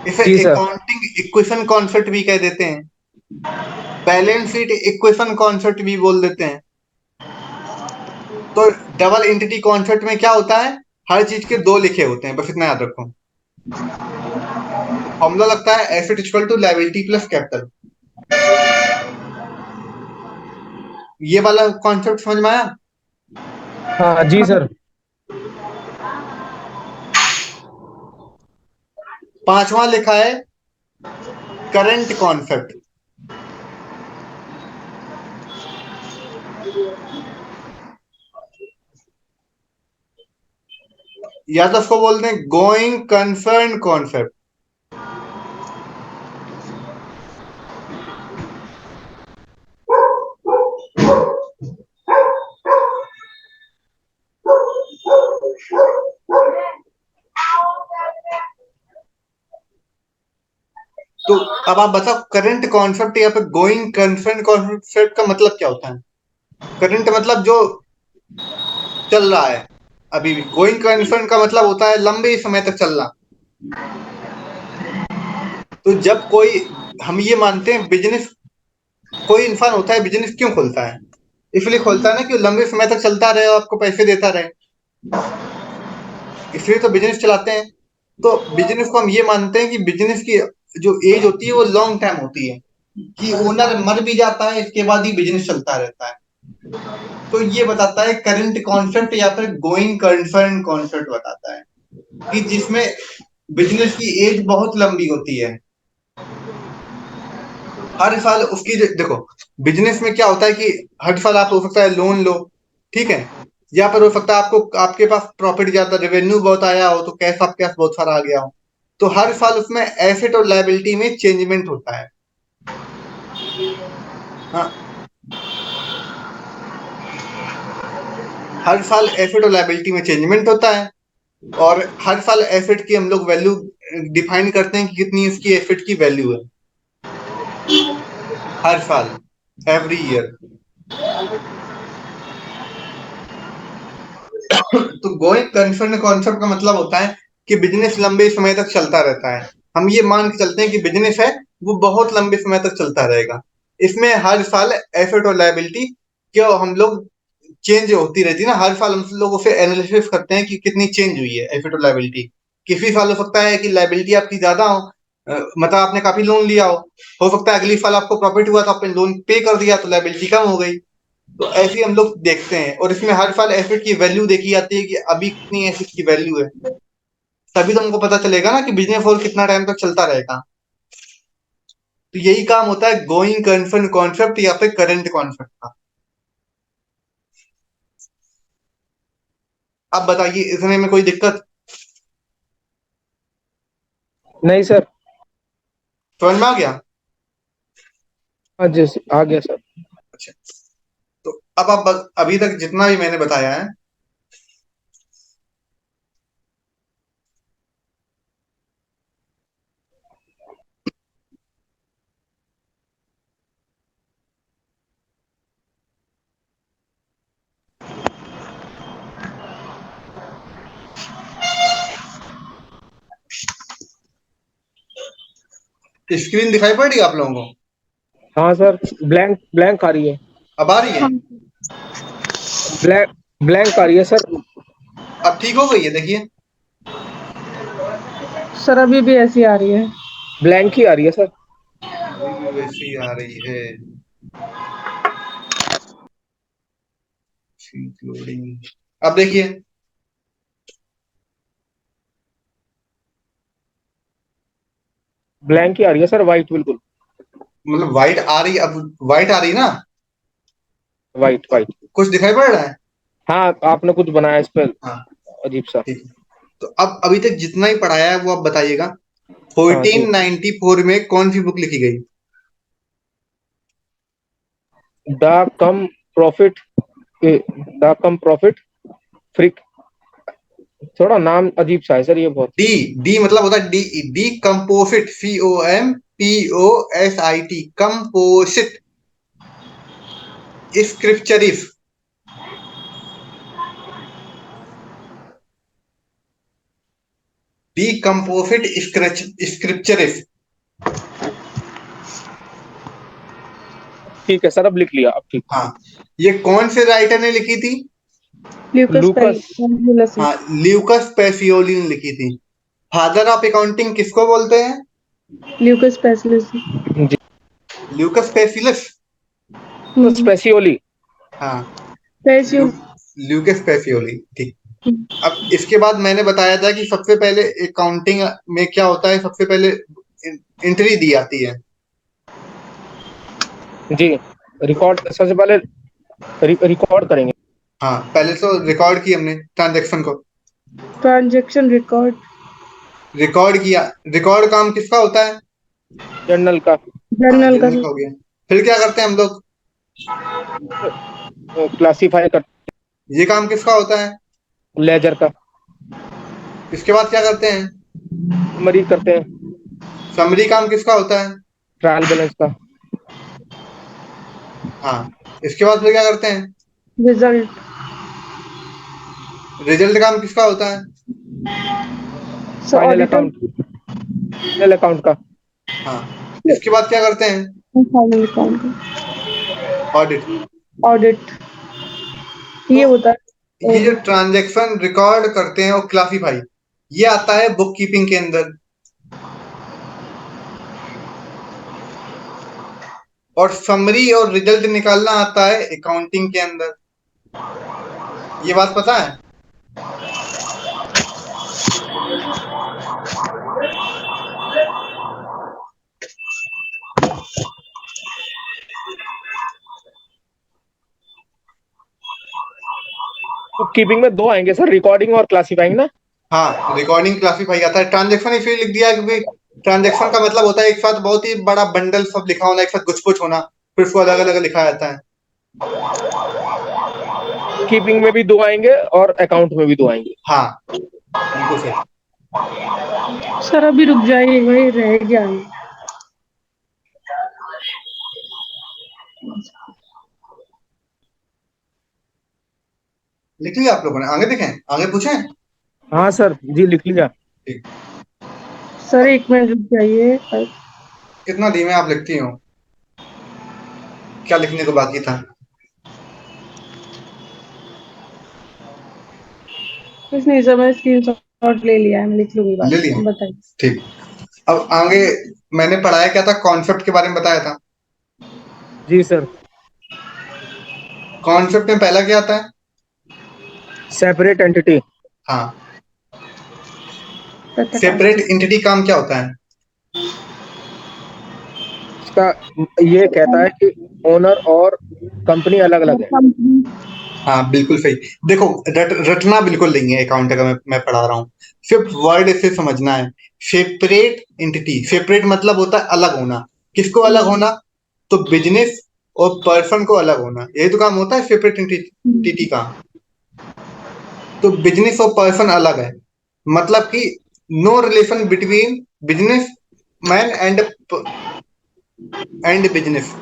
इसे जी सर। अकाउंटिंग इक्वेशन कॉन्सेप्ट भी कह देते हैं, बैलेंस शीट इक्वेशन कॉन्सेप्ट भी बोल देते हैं। तो डबल एंटिटी कॉन्सेप्ट में क्या होता है? हर चीज के दो लिखे होते हैं, बस इतना याद रखो। फॉर्मूला लगता है asset equal to liability plus capital. ये वाला कॉन्सेप्ट समझ में आया? हाँ जी सर। पांचवा लिखा है करंट कॉन्सेप्ट। या तो उसको बोलते हैं गोइंग कंसर्न कॉन्सेप्ट। तो अब आप बताओ करंट कॉन्सेप्ट या फिर गोइंग कंसर्न कॉन्सेप्ट का मतलब क्या होता है? करंट मतलब जो चल रहा है अभी भी। गोइंग कंसर्न का मतलब होता है लंबे समय तक चलना। तो जब कोई, हम ये मानते हैं बिजनेस, कोई इंसान होता है बिजनेस क्यों खोलता है? इसलिए खोलता है ना कि वो लंबे समय तक चलता रहे और आपको पैसे देता रहे, इसलिए तो बिजनेस चलाते हैं। तो बिजनेस को हम ये मानते हैं कि बिजनेस की जो एज होती है वो लॉन्ग टाइम होती है, कि ओनर मर भी जाता है इसके बाद ही बिजनेस चलता रहता है। तो ये बताता है करंट कॉन्सेप्ट या फिर गोइंग कंसर्न कॉन्सेप्ट बताता है कि जिसमें बिजनेस की एज बहुत लंबी होती है। हर साल उसकी देखो, बिजनेस में क्या होता है कि हर साल आप हो सकता है लोन लो, ठीक है, या फिर हो सकता है आपको आपके पास प्रॉफिट ज्यादा, रेवेन्यू बहुत आया हो, तो कैश आपके पास बहुत सारा आ गया हो। तो हर साल उसमें एसेट और लायबिलिटी में चेंजमेंट होता है। हाँ, हर साल एसेट और लायबिलिटी में चेंजमेंट होता है। और हर साल एसेट की हम लोग वैल्यू डिफाइन करते हैं कि कितनी इसकी एसेट की वैल्यू है, हर साल, एवरी ईयर। तो गोइंग कंसर्न कॉन्सेप्ट का मतलब होता है कि बिजनेस लंबे समय तक चलता रहता है। हम ये मान के चलते हैं कि बिजनेस है वो बहुत लंबे समय तक चलता रहेगा। इसमें हर साल एसेट और लायबिलिटी क्यों हम लोग चेंज होती रहती है ना, हर साल हम लोग उसे एनालिसिस करते हैं कि कितनी चेंज हुई है एसेट और लायबिलिटी। किसी साल हो सकता है कि लायबिलिटी आपकी ज्यादा हो, मतलब आपने काफी लोन लिया हो सकता है अगली साल आपको प्रॉफिट हुआ तो आपने लोन पे कर दिया तो लायबिलिटी कम हो गई। तो ऐसे ही हम लोग देखते हैं, और इसमें हर साल एसेट की वैल्यू देखी जाती है कि अभी कितनी एसेट की वैल्यू है। तभी तो हमको पता चलेगा ना कि बिजनेस और कितना टाइम तक चलता रहेगा। तो यही काम होता है गोइंग कंसर्न कॉन्सेप्ट या फिर करंट कॉन्सेप्ट का। अब बताइए इसमें में कोई दिक्कत? नहीं सर। समझ में आ गया? हाँ जी आ गया सर। अच्छा, तो अब आप अभी तक जितना भी मैंने बताया है, स्क्रीन दिखाई पड़ रही है आप लोगों को? हाँ सर, ब्लैंक ब्लैंक आ रही है। अब आ रही है? हाँ ब्लैंक ब्लैंक आ रही है सर। अब ठीक हो गई है, देखिए। सर, अभी भी ऐसी आ रही है। ब्लैंक ही आ रही है सर। अभी भी वैसी आ रही है। लोडिंग। अब देखिए। ब्लैंक ही आ रही है सर, वाइट बिल्कुल। मतलब वाइट आ रही, अब वाइट आ रही ना? White white. कुछ दिखाई पड़ रहा है? हाँ, आपने कुछ बनाया इस पर हाँ, अजीब सा। ठीक है। तो अब अभी तक जितना ही पढ़ाया है वो आप बताइएगा। हाँ जी। 1494 में कौन सी बुक लिखी गई? द कम प्रॉफिट, द कम प्रॉफिट फ्रिक। थोड़ा नाम अजीब सा है सर ये बहुत। डी। डी मतलब होता है D. D composite, COMPOSIT, composite स्क्रिप्चरिस। डी कंपोजिट स्क्रिप्चरिस। ठीक है सर, अब लिख लिया, अब ठीक। हाँ, ये कौन से राइटर ने लिखी थी? Lucas Lucas. पेनिसलस। हाँ, ल्यूकस पेसियोली ने लिखी थी। फादर ऑफ अकाउंटिंग किसको बोलते हैं? ल्यूकस पेनिसलस। जी। ल्यूकस पेसिलस। स्पेसियोली। हाँ, ल्यू, पेसियो। ल्यूकस पेसियोली, ठीक। अब इसके बाद मैंने बताया था कि सबसे पहले अकाउंटिंग में क्या होता है, सबसे पहले एंट्री दी जाती है। जी। रिकॉर्ड सबसे पहले रिकॉर्ड करेंगे। हाँ, पहले तो रिकॉर्ड की हमने ट्रांजैक्शन को। Transaction record. रिकॉर्ड किया। रिकॉर्ड काम किसका होता है? जर्नल का। हाँ, जर्नल का। जर्नल का हो गया। फिर क्या करते हैं हम लोग? क्लासीफाई कर। ये काम किसका होता है? लेजर का। इसके बाद क्या करते हैं? समरी करते हैं। समरी काम किसका होता है? ट्रायल बैलेंस का। हाँ, इसके बाद फिर क्या करते हैं? रिजल्ट। रिजल्ट काम किसका होता है? Sir, final auditor. Account. Final account का। हाँ, इसके बाद क्या करते हैं? Final account audit. का ऑडिट। तो ये होता है ये जो ऑडिट। ट्रांजैक्शन रिकॉर्ड करते हैं और क्लासीफाई, ये आता है बुक कीपिंग के अंदर। और समरी और रिजल्ट निकालना आता है अकाउंटिंग के अंदर। ये बात पता है? बुक कीपिंग में दो आएंगे सर, रिकॉर्डिंग और क्लासीफाइंग ना। हाँ, रिकॉर्डिंग क्लासीफाई आता है। ट्रांजैक्शन इसलिए लिख दिया क्योंकि ट्रांजैक्शन का मतलब होता है एक साथ बहुत ही बड़ा बंडल सब लिखा होना, एक साथ कुछ कुछ होना, फिर उसको अलग अलग लिखा जाता है। कीपिंग में भी दो आएंगे और अकाउंट में भी दो आएंगे। हाँ, बिल्कुल सही। सर, अभी रुक जाइए, वही रह गया है। लिख लिया आप लोगों ने? आगे देखें, आगे पूछें? हाँ सर जी, लिख लिया। ठीक। सर, एक मिनट रुक जाइए। कितना धीमे आप लिखती हो? क्या लिखने को बाकी था? कुछ नहीं सर, मैंने स्क्रीनशॉट ले लिया है, मैं लिख लूंगी बाद ले लिया? में, बताइए। ठीक। अब आगे मैंने पढ़ाया क्या था, कॉन्सेप्ट के बारे में बताया था। जी सर। कॉन्सेप्ट में पहला क्या आता है? Separate entity. पता हाँ, था सेपरेट एंटिटी काम क्या होता है? इसका ये कहता है कि ओनर और कंपनी अलग अलग है। हाँ, बिल्कुल सही। देखो, रटना बिल्कुल नहीं है अकाउंट का, मैं पढ़ा रहा हूँ। सिर्फ वर्ड इसे समझना है। सेपरेट एंटिटी, सेपरेट मतलब होता है अलग होना। किसको अलग होना? तो बिजनेस और पर्सन को अलग होना, यही तो काम होता है सेपरेट एंटिटी का। तो बिजनेस और पर्सन अलग है, मतलब कि no relation between business man and business.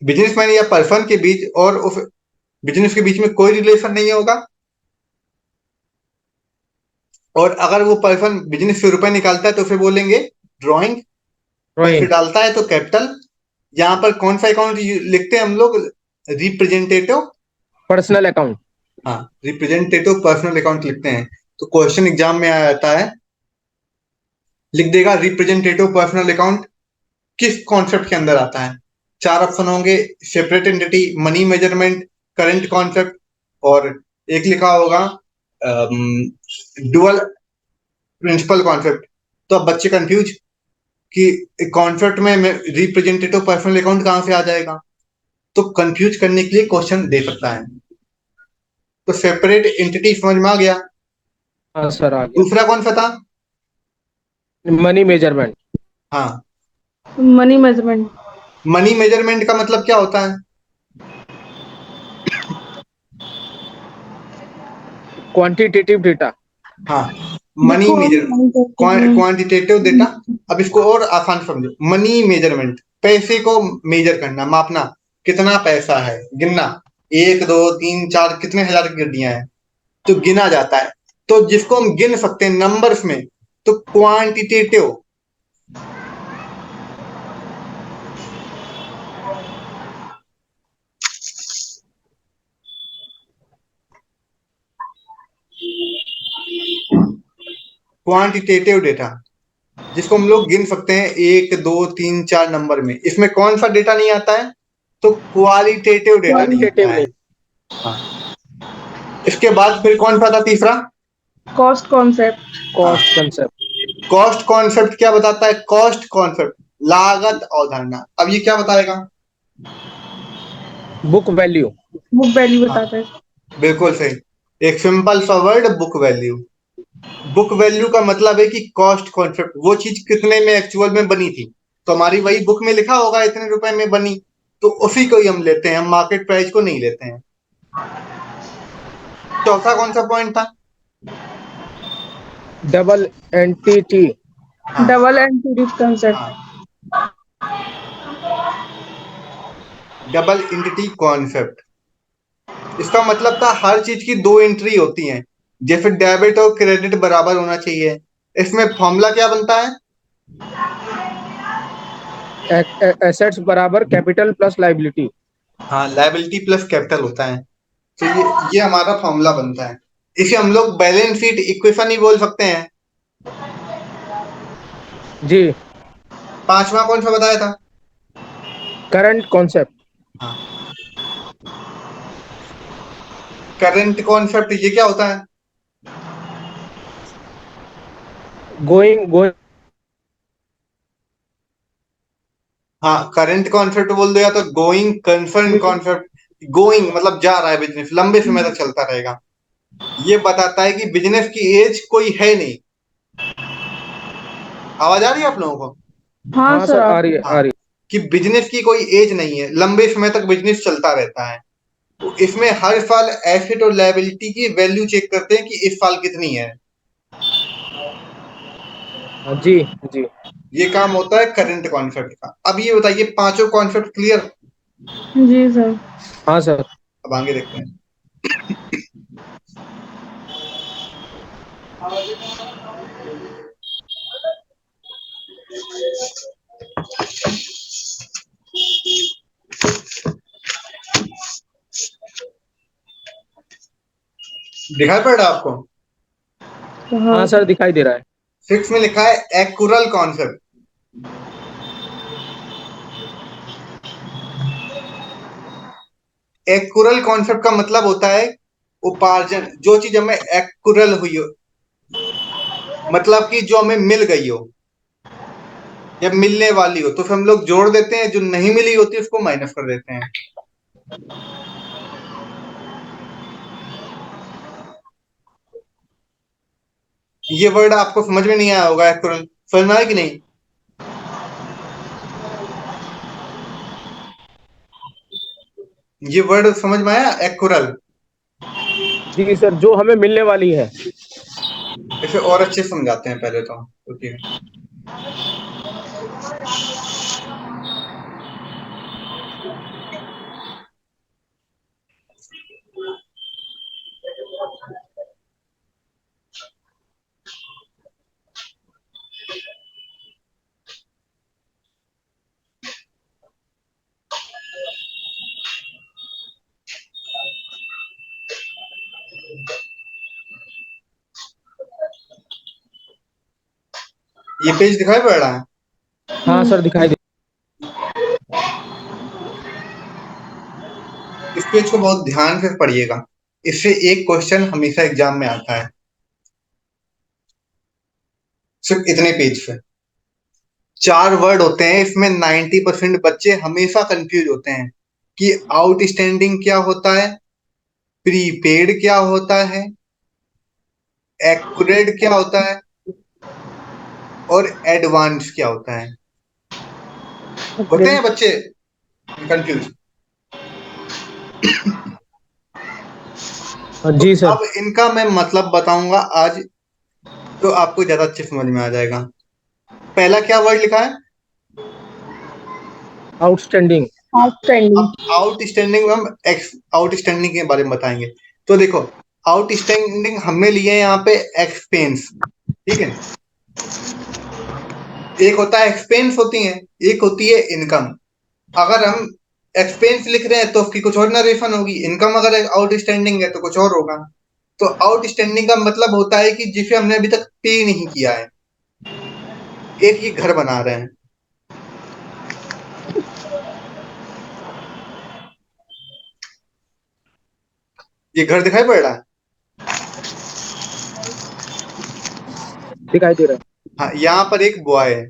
Businessman या पर्सन के बीच और उस बिजनेस के बीच में कोई रिलेशन नहीं होगा। और अगर वो पर्सन बिजनेस से रुपए निकालता है तो फिर बोलेंगे ड्राइंग। पैसे ड्राइंग। डालता है तो कैपिटल। यहाँ पर कौन सा अकाउंट लिखते हैं हम लोग? रिप्रेजेंटेटिव। Personal account. हाँ, रिप्रेजेंटेटिव पर्सनल अकाउंट लिखते हैं। तो क्वेश्चन एग्जाम में आ जाता है, लिख देगा रिप्रेजेंटेटिव पर्सनल अकाउंट किस कॉन्सेप्ट के अंदर आता है। चार ऑप्शन होंगे, separate entity, money measurement, current concept, और एक लिखा होगा डुअल प्रिंसिपल कॉन्सेप्ट। तो अब बच्चे कंफ्यूज कि कॉन्सेप्ट में रिप्रेजेंटेटिव पर्सनल अकाउंट कहाँ से आ जाएगा। तो कंफ्यूज करने के लिए क्वेश्चन दे सकता है। तो सेपरेट एंटिटी समझ में आ गया। हाँ सर, आ गया। दूसरा कौन सा था? Money measurement. हाँ, मनी मेजरमेंट। मनी मेजरमेंट का मतलब क्या होता है? Quantitative data. हाँ, मनी जिसको हम मेजर मांग सकते हैं। Quantitative data. अब इसको और आसान समझो, मनी मेजरमेंट पैसे को मेजर करना, मापना, कितना पैसा है, गिनना, एक दो तीन चार कितने हजार की गड्डियां हैं, तो गिना जाता है। तो जिसको हम गिन सकते हैं नंबर्स में, तो क्वांटिटेटिव। क्वांटिटेटिव डेटा जिसको हम लोग गिन सकते हैं एक दो तीन चार नंबर में, इसमें कौन सा डेटा नहीं आता है? तो क्वालिटेटिव डेटा नहीं क्वालिटेटिव आता है। नहीं। हाँ, इसके बाद फिर कौन सा था तीसरा? Cost concept. हाँ, कॉस्ट कंसेप्ट। कॉस्ट कॉन्सेप्ट क्या बताता है? कॉस्ट कॉन्सेप्ट लागत अवधारणा। अब ये क्या बताएगा? Book value. बुक वैल्यू हाँ, बताता है। बिल्कुल सही। एक सिंपल सा word, book value. Book value का मतलब है कि कॉस्ट कॉन्सेप्ट, वो चीज कितने में एक्चुअल में बनी थी, तो हमारी वही बुक में लिखा होगा इतने रुपए में बनी, तो उसी को ही हम लेते हैं, हम मार्केट प्राइस को नहीं लेते हैं। चौथा कौन सा पॉइंट था? Double entity. हाँ। Double entity concept. हाँ, डबल इंटिटी कॉन्सेप्ट। इसका मतलब था हर चीज की दो एंट्री होती हैं, जैसे डेबिट और क्रेडिट बराबर होना चाहिए। इसमें फॉर्मूला क्या बनता है? एसेट्स बराबर कैपिटल प्लस लाइबिलिटी। हाँ, लायबिलिटी प्लस कैपिटल होता है। तो ये हमारा फॉर्मूला बनता है। इसे हम लोग बैलेंस शीट इक्वेशन ही बोल सकते हैं। जी। पांचवा कौन सा बताया था? Current concept. हाँ, करंट कॉन्सेप्ट, ये क्या होता है? Going going. हाँ, करंट कॉन्सेप्ट बोल दो, या तो गोइंग कंसर्न कॉन्सेप्ट। गोइंग मतलब जा रहा है बिजनेस, लंबे समय तक चलता रहेगा। ये बताता है कि बिजनेस की एज कोई है नहीं। आवाज आ रही है आप लोगों को? हाँ हाँ सर, सर, आ आप। रही है, हाँ, आ रही कि बिजनेस की कोई एज नहीं है, लंबे समय तक बिजनेस चलता रहता है। तो इसमें हर साल एसेट और लायबिलिटी की वैल्यू चेक करते हैं कि इस साल कितनी है। है। जी। जी। ये काम होता है करंट कॉन्सेप्ट का। अब ये बताइए, पांचों कॉन्सेप्ट क्लियर? जी सर। हाँ सर। अब आगे देखते हैं। दिखाई पड़ रहा है आपको? हाँ हाँ। सर, दिखाई दे रहा है। सिक्स में लिखा है एक्युरल कॉन्सेप्ट। एक्युरल कॉन्सेप्ट का मतलब होता है उपार्जन, जो चीज हमें एक्युरल हुई हो, मतलब कि जो हमें मिल गई हो या मिलने वाली हो, तो फिर हम लोग जोड़ देते हैं, जो नहीं मिली होती उसको माइनस कर देते हैं। ये वर्ड आपको समझ में नहीं आया होगा, एक्युरल। समझ में आया कि नहीं? ये वर्ड समझ में आया, एक्युरल? जी सर, जो हमें मिलने वाली है। इसे और अच्छे से समझाते हैं पहले तो, ओके। ये पेज दिखाई पड़ रहा है? हाँ सर दिखाई दे। इस पेज को बहुत ध्यान से पढ़िएगा, इससे एक क्वेश्चन हमेशा एग्जाम में आता है, सिर्फ इतने पेज से। 4 वर्ड होते हैं इसमें, 90% बच्चे हमेशा कंफ्यूज होते हैं कि आउटस्टैंडिंग क्या होता है, प्रीपेड क्या होता है, एक्यूरेट क्या होता है, और एडवांस क्या होता है। होते हैं बच्चे कंफ्यूज। तो जी सर। अब इनका मैं मतलब बताऊंगा आज, तो आपको ज्यादा अच्छे समझ में आ जाएगा। पहला क्या वर्ड लिखा है? आउटस्टैंडिंग। आउटस्टैंडिंग। अब आउटस्टैंडिंग में हम आउटस्टैंडिंग के बारे में बताएंगे। तो देखो, आउटस्टैंडिंग हमने लिए हैं यहाँ पे एक्सपेंस, ठीक है। एक होता है एक्सपेंस होती है, एक होती है इनकम। अगर हम एक्सपेंस लिख रहे हैं तो उसकी कुछ और नरेशन होगी, इनकम अगर आउटस्टैंडिंग है तो कुछ और होगा। तो आउटस्टैंडिंग का मतलब होता है कि जिसे हमने अभी तक पे नहीं किया है। एक ये घर बना रहे हैं, ये घर दिखाई पड़ रहा है? दिखाई दे रहा हाँ, यहाँ पर एक बॉय है,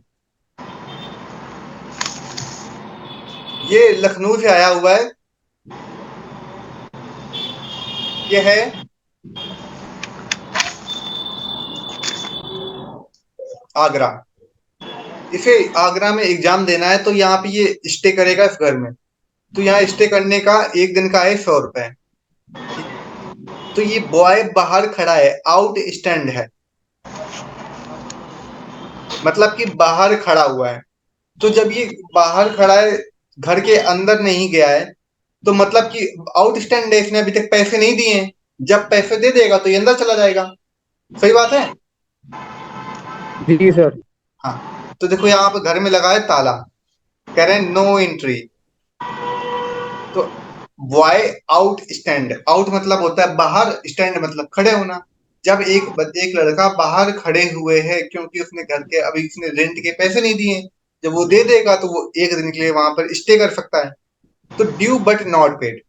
ये लखनऊ से आया हुआ है, ये है आगरा। इसे आगरा में एग्जाम देना है, तो यहाँ पे ये स्टे करेगा इस घर में। तो यहाँ स्टे करने का एक दिन का है 100 रुपए। तो ये बॉय बाहर खड़ा है, आउट स्टैंड है, मतलब कि बाहर खड़ा हुआ है। तो जब ये बाहर खड़ा है, घर के अंदर नहीं गया है, तो मतलब कि आउट स्टैंड है, इसने अभी तक पैसे नहीं दिए हैं। जब पैसे दे देगा तो ये अंदर चला जाएगा। सही बात है? है। जी सर। हाँ, तो देखो यहाँ पे घर में लगा है ताला, कह रहे हैं नो एंट्री। तो वाई आउट स्टैंड, आउट मतलब होता है बाहर, स्टैंड मतलब खड़े होना। जब एक लड़का बाहर खड़े हुए है, क्योंकि उसने घर के अभी उसने रेंट के पैसे नहीं दिए, जब वो दे देगा तो वो एक दिन के लिए वहां पर स्टे कर सकता है। तो due but not paid,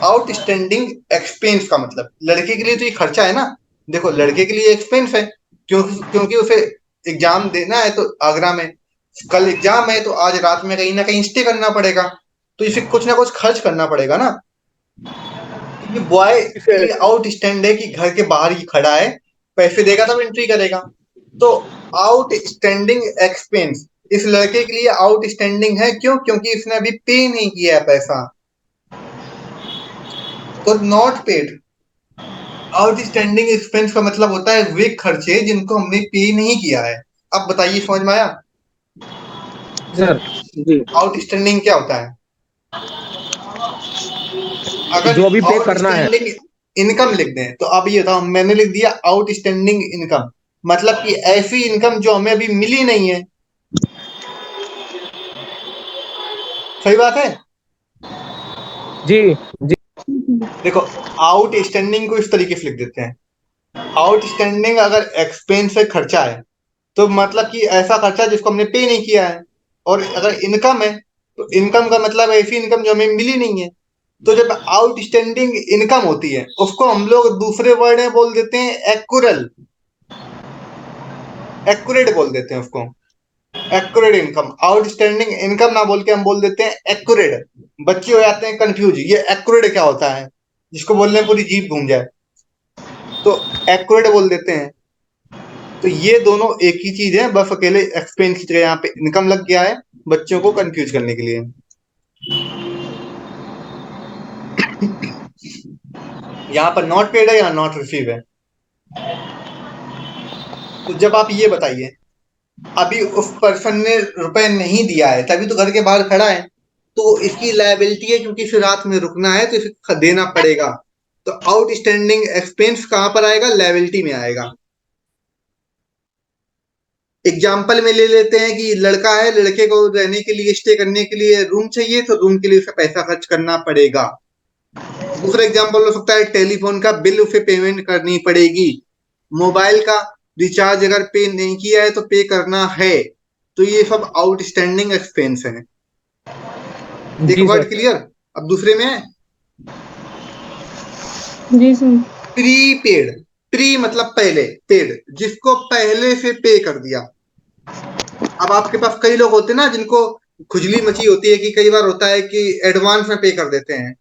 outstanding expense का मतलब लड़के के लिए तो ये खर्चा है ना। देखो, लड़के के लिए एक्सपेंस है, क्योंकि क्योंकि उसे एग्जाम देना है, तो आगरा में कल एग्जाम है, तो आज रात में कहीं ना कहीं स्टे करना पड़ेगा, तो इसे कुछ ना कुछ खर्च करना पड़ेगा ना। तो ये बॉय के लिए आउट स्टैंड है कि घर के बाहर ही खड़ा है, पैसे देगा तब एंट्री करेगा। तो आउट स्टैंडिंग एक्सपेंस इस लड़के के लिए आउट स्टैंडिंग है, क्यों? क्योंकि इसने अभी पे नहीं किया है पैसा। तो नॉट पेड, आउटस्टैंडिंग एक्सपेंस का मतलब होता है वे खर्चे जिनको हमने पे नहीं किया है। अब बताइए, समझ में आया? सर। जी। आउटस्टैंडिंग क्या होता है? अगर जो अभी पे करना है। आउटस्टैंडिंग इनकम लिख दें, तो अब ये था, मैंने लिख दिया आउटस्टैंडिंग इनकम, मतलब कि ऐसी इनकम जो हमें अभी मिली नहीं है। सही बात है? जी। जी देखो, आउटस्टैंडिंग को इस तरीके से लिख देते हैं, आउटस्टैंडिंग अगर एक्सपेंस से खर्चा है, तो मतलब कि ऐसा खर्चा जिसको हमने पे नहीं किया है। और अगर इनकम है, तो इनकम का मतलब ऐसी इनकम जो हमें मिली नहीं है। तो जब आउटस्टैंडिंग इनकम होती है, उसको हम लोग दूसरे वर्ड में बोल देते हैं एक्यूरल, एक्यूरेट बोल देते हैं उसको, एक्यूरेट इनकम। आउटस्टैंडिंग इनकम ना बोल के हम बोल देते हैं एक्यूरेट। बच्चे हो जाते हैं कंफ्यूज, ये एक्यूरेट क्या होता है, जिसको बोलने में पूरी जीभ घूम जाए, तो एक्यूरेट बोल देते हैं। तो ये दोनों एक ही चीज है, बस अकेले एक्सपेंस की जगह यहाँ पे इनकम लग गया है, बच्चों को कंफ्यूज करने के लिए। यहाँ पर नॉट पेड है, यहाँ नॉट रिसीव है। तो जब आप ये बताइए, अभी उस पर्सन ने रुपए नहीं दिया है, तभी तो घर के बाहर खड़ा है, तो इसकी लायबिलिटी है, क्योंकि इसे रात में रुकना है तो इसे देना पड़ेगा। तो आउटस्टैंडिंग एक्सपेंस कहां पर आएगा? लायबिलिटी में आएगा। एग्जाम्पल में ले लेते हैं कि लड़का है, लड़के को रहने के लिए, स्टे करने के लिए रूम चाहिए, तो रूम के लिए उसे पैसा खर्च करना पड़ेगा। दूसरा एग्जाम्पल हो सकता है टेलीफोन का बिल उसे पेमेंट करनी पड़ेगी। मोबाइल का रिचार्ज अगर पे नहीं किया है तो पे करना है। तो ये सब आउटस्टैंडिंग एक्सपेंस है। एक जी वर्ड सर। क्लियर। अब दूसरे में है जी सर। प्रीपेड। प्री मतलब पहले, पेड जिसको पहले से पे कर दिया। अब आपके पास कई लोग होते हैं ना जिनको खुजली मची होती है कि कई बार होता है कि एडवांस में पे कर देते हैं।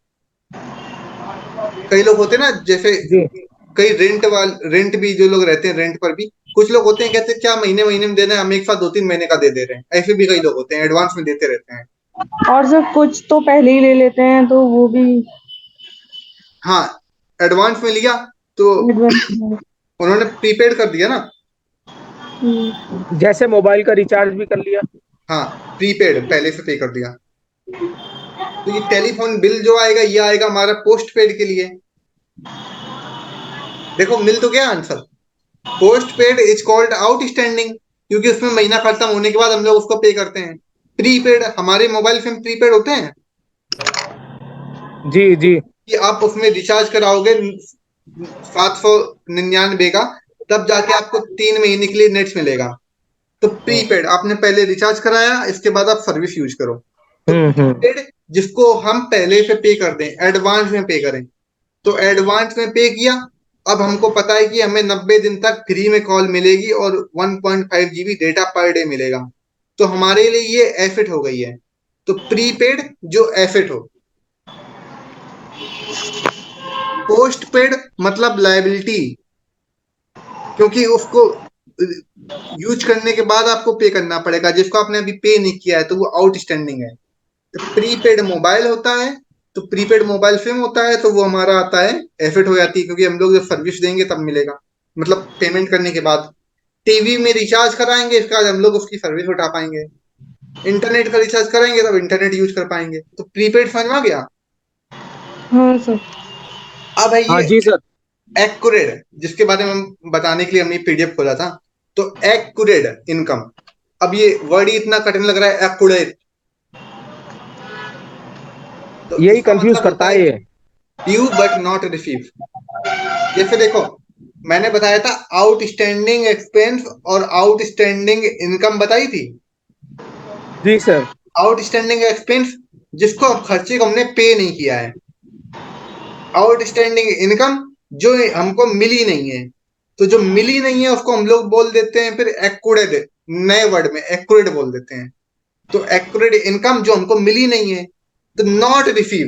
कई लोग होते हैं ना, जैसे जी कई रेंट भी जो लोग रहते हैं रेंट पर भी, कुछ लोग होते हैं कहते हैं क्या महीने महीने में देना है, हम एक साथ 2-3 महीने का दे दे रहे हैं। ऐसे भी कई लोग होते हैं एडवांस में देते रहते हैं। और सर कुछ तो पहले ही ले लेते हैं तो वो भी हाँ, एडवांस में लिया तो एडवांस में। उन्होंने प्रीपेड कर दिया ना। जैसे मोबाइल का रिचार्ज भी कर लिया। हाँ, प्रीपेड पहले से पे कर दिया। तो ये टेलीफोन बिल जो आएगा ये आएगा हमारा पोस्ट पेड के लिए। देखो मिल तो गया answer. Post paid is called outstanding, क्योंकि उसमें महीना खत्म होने के बाद हम लोग उसको पे करते हैं। प्रीपेड हमारे मोबाइल फोन प्रीपेड होते हैं जी जी। कि आप उसमें रिचार्ज कराओगे 799 का, तब जाके आपको 3 महीने के लिए नेट्स मिलेगा। तो प्रीपेड आपने पहले रिचार्ज कराया, इसके बाद आप सर्विस यूज करो। तो हम्म। प्रीपेड जिसको हम पहले से पे कर दें, एडवांस में पे करें। तो एडवांस में पे किया। अब हमको पता है कि हमें 90 दिन तक फ्री में कॉल मिलेगी और 1.5 GB डेटा पर डे मिलेगा। तो हमारे लिए ये एसेट हो गई है। तो प्रीपेड जो एसेट हो। पोस्ट पेड मतलब लायबिलिटी, क्योंकि उसको यूज करने के बाद आपको पे करना पड़ेगा, जिसको आपने अभी पे नहीं किया है तो वो आउटस्टैंडिंग है। तो प्रीपेड मोबाइल होता है। तो प्रीपेड मोबाइल सिम होता है तो वो हमारा आता है, एफिट हो जाती है, क्योंकि हम लोग जब सर्विस देंगे तब मिलेगा, मतलब पेमेंट करने के बाद। टीवी में रिचार्ज कराएंगे, इसके बाद हम लोग उसकी सर्विस उठा पाएंगे। इंटरनेट का रिचार्ज कराएंगे तब इंटरनेट यूज कर पाएंगे। तो प्रीपेड समझ में आ गया। हाँ सर। अब है हाँ ये जी सर। एक्यूरेट, जिसके बारे में हम बताने के लिए हमने पीडीएफ खोला था। तो एक्यूरेट इनकम। अब ये वर्ड ही इतना कठिन लग रहा है, एक्यूरेट। तो यही इसका कंफ्यूज मतलब होता करता है है ये। Due but not receive. जैसे देखो, मैंने बताया था आउटस्टैंडिंग एक्सपेंस और आउटस्टैंडिंग इनकम बताई थी। जी सर। आउटस्टैंडिंग एक्सपेंस जिसको अब खर्चे को हमने पे नहीं किया है। आउटस्टैंडिंग इनकम जो हमको मिली नहीं है। तो जो मिली नहीं है उसको हम लोग बोल देते हैं फिर एक्यूरेट। नए वर्ड में एक्यूरेट बोल देते हैं। तो एक्यूरेट इनकम जो हमको मिली नहीं है। तो नॉट रिसीव,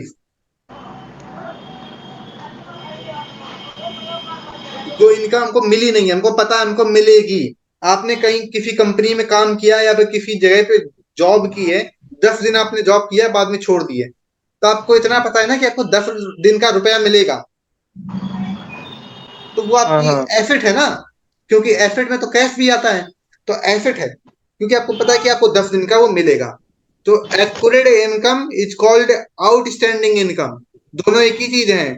जो इनकम हमको मिली नहीं है, हमको पता है हमको मिलेगी। आपने कहीं किसी कंपनी में काम किया या फिर किसी जगह पे जॉब की है, 10 दिन आपने जॉब किया बाद में छोड़ दिए, तो आपको इतना पता है ना कि आपको 10 दिन का रुपया मिलेगा। तो वो हाँ आपकी हाँ। एसेट है ना, क्योंकि एसेट में तो कैश भी आता है। तो एसेट है क्योंकि आपको पता है कि आपको 10 दिन का वो मिलेगा। तो accurate income is called outstanding income. दोनों एक ही चीज है।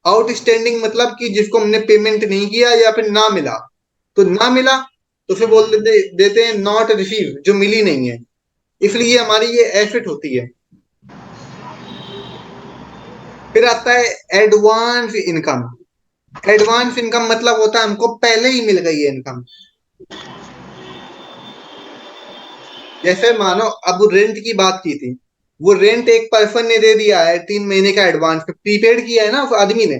आउटस्टैंडिंग मतलब कि जिसको हमने पेमेंट नहीं किया या फिर ना मिला। तो ना मिला तो फिर देते हैं नॉट रिसीव, जो मिली नहीं है। इसलिए हमारी ये एसेट होती है। फिर आता है एडवांस इनकम। एडवांस इनकम मतलब होता है हमको पहले ही मिल गई है इनकम। जैसे मानो अब रेंट की बात की थी, वो रेंट एक पर्सन ने दे दिया है 3 महीने का एडवांस पे, प्रीपेड किया है ना उस आदमी ने।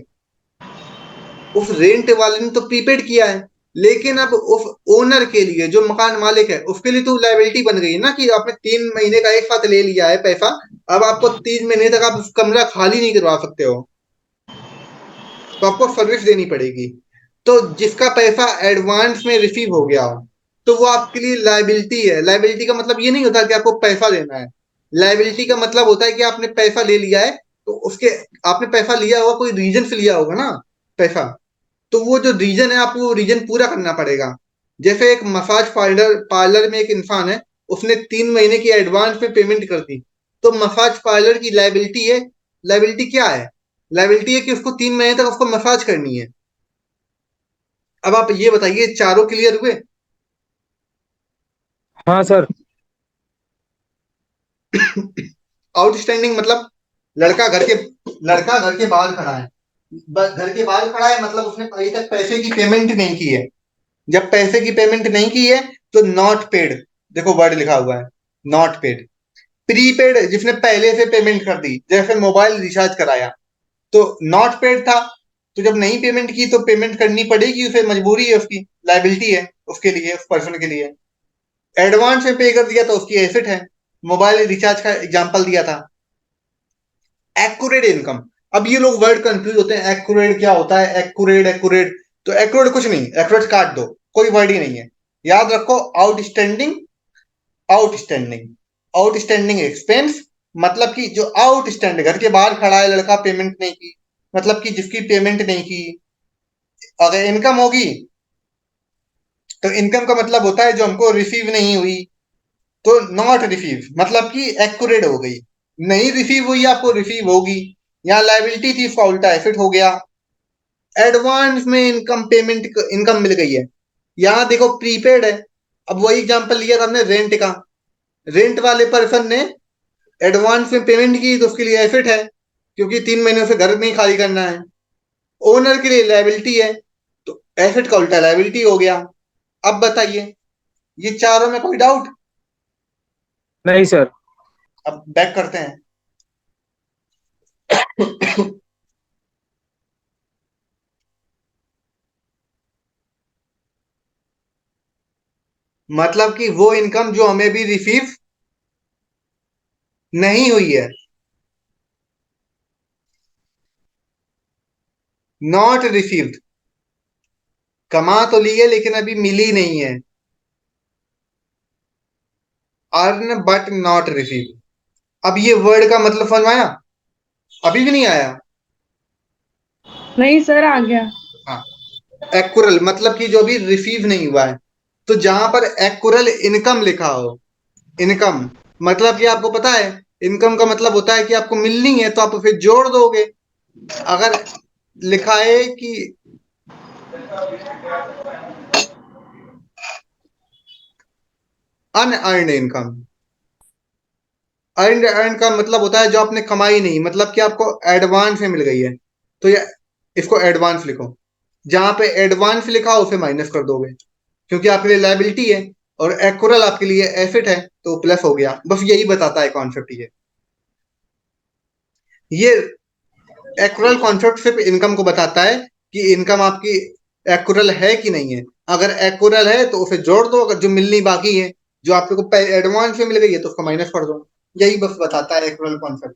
उस रेंट वाले ने तो प्रीपेड किया है। लेकिन अब उस ओनर के लिए, जो मकान मालिक है, उसके लिए तो लाइबिलिटी बन गई है ना कि आपने 3 महीने का एक साथ ले लिया है पैसा। अब आपको 3 महीने तक आप उस कमरा खाली नहीं करवा सकते हो। तो आपको सर्विस देनी पड़ेगी। तो जिसका पैसा एडवांस में रिसीव हो गया हो, तो वो आपके लिए लाइबिलिटी है। लाइबिलिटी का मतलब ये नहीं होता कि आपको पैसा देना है। लाइबिलिटी का मतलब होता है कि आपने पैसा ले लिया है, तो उसके आपने पैसा लिया होगा, कोई रीजन से लिया होगा ना पैसा। तो वो जो रीजन है आपको वो रीजन पूरा करना पड़ेगा। जैसे एक मसाज पार्लर पार्लर में एक इंसान है, उसने 3 महीने की एडवांस में पेमेंट कर दी। तो मसाज पार्लर की लाइबिलिटी है। लाइबिलिटी क्या है? लाइबिलिटी है कि उसको 3 महीने तक उसको मसाज करनी है। अब आप ये बताइए, चारों क्लियर हुए? हाँ सर। आउटस्टैंडिंग मतलब लड़का घर के लड़का घर के बाहर खड़ा है। घर के बाहर खड़ा है मतलब उसने अभी तक पैसे की पेमेंट नहीं की है। जब पैसे की पेमेंट नहीं की है तो नॉट पेड, देखो वर्ड लिखा हुआ है नॉट पेड। प्रीपेड, जिसने पहले से पेमेंट कर दी, जैसे मोबाइल रिचार्ज कराया तो नॉट पेड था, तो जब नहीं पेमेंट की तो पेमेंट करनी पड़ेगी उसे, मजबूरी है उसकी, लाइबिलिटी है उसके लिए, उस पर्सन के लिए। एडवांस में पे कर दिया तो उसकी एसेट है। मोबाइल रिचार्ज का एग्जांपल दिया था। एक्यूरेट इनकम, अब ये लोग वर्ड कंफ्यूज होते हैं, एक्यूरेट क्या होता है, एक्यूरेट एक्यूरेट, तो एक्यूरेट कुछ नहीं, एक्यूरेट काट दो, कोई वर्ड ही नहीं है। याद रखो आउटस्टैंडिंग, आउटस्टैंडिंग, आउटस्टैंडिंग एक्सपेंस, मतलब कि जो आउटस्टैंडिंग, घर के बाहर खड़ा है लड़का, पेमेंट नहीं की, मतलब कि जिसकी पेमेंट नहीं की। अगर इनकम होगी तो इनकम का मतलब होता है जो हमको रिसीव नहीं हुई, तो नॉट रिसीव मतलब कि एक्यूरेट हो गई। नहीं रिसीव हुई आपको, रिसीव होगी। यहाँ लाइबिलिटी थी, इसका उल्टा एसेट हो गया। एडवांस में इनकम, पेमेंट इनकम मिल गई है। यहाँ देखो प्रीपेड है, अब वही एग्जांपल लिया था हमने रेंट का। रेंट वाले पर्सन ने एडवांस में पेमेंट की तो उसके लिए एसेट है, क्योंकि 3 महीने से घर नहीं खाली करना है। ओनर के लिए लाइबिलिटी है, तो एसेट का उल्टा लाइबिलिटी हो गया। अब बताइए, ये चारों में कोई डाउट? नहीं सर। अब बैक करते हैं। मतलब कि वो इनकम जो हमें भी रिसीव नहीं हुई है, नॉट रिसीव्ड, कमा तो ली है लेकिन अभी मिली नहीं है। अर्न बट नॉट रिसीव, अब ये वर्ड का मतलब समझ में आया? अभी भी नहीं आया? नहीं सर, आ गया। हाँ, एक्युरल मतलब कि जो भी रिसीव नहीं हुआ है, तो जहां पर एक्युरल इनकम लिखा हो, इनकम मतलब कि आपको पता है, इनकम का मतलब होता है कि आपको मिलनी है तो आप फिर जोड़ दोगे। अगर लिखा है कि अनअर्न्ड इनकम, अर्न अर्न का मतलब होता है जो आपने कमाई नहीं, मतलब कि आपको एडवांस में मिल गई है, तो ये इसको एडवांस लिखो। जहां पे एडवांस लिखा हो उसे माइनस कर दोगे, क्योंकि आपके लिए लाइबिलिटी है, और एक्युरल आपके लिए एसेट है, तो प्लस हो गया। बस यही बताता है कॉन्सेप्ट ये एक्युरल कॉन्सेप्ट सिर्फ इनकम को बताता है कि इनकम आपकी एक्युरल है कि नहीं है। अगर एक्युरल है तो उसे जोड़ दो, अगर जो मिलनी बाकी है, जो आपको एडवांस में मिल गई है, तो उसको माइनस कर दो। यही बस बताता है एक्युरल कॉन्सेप्ट।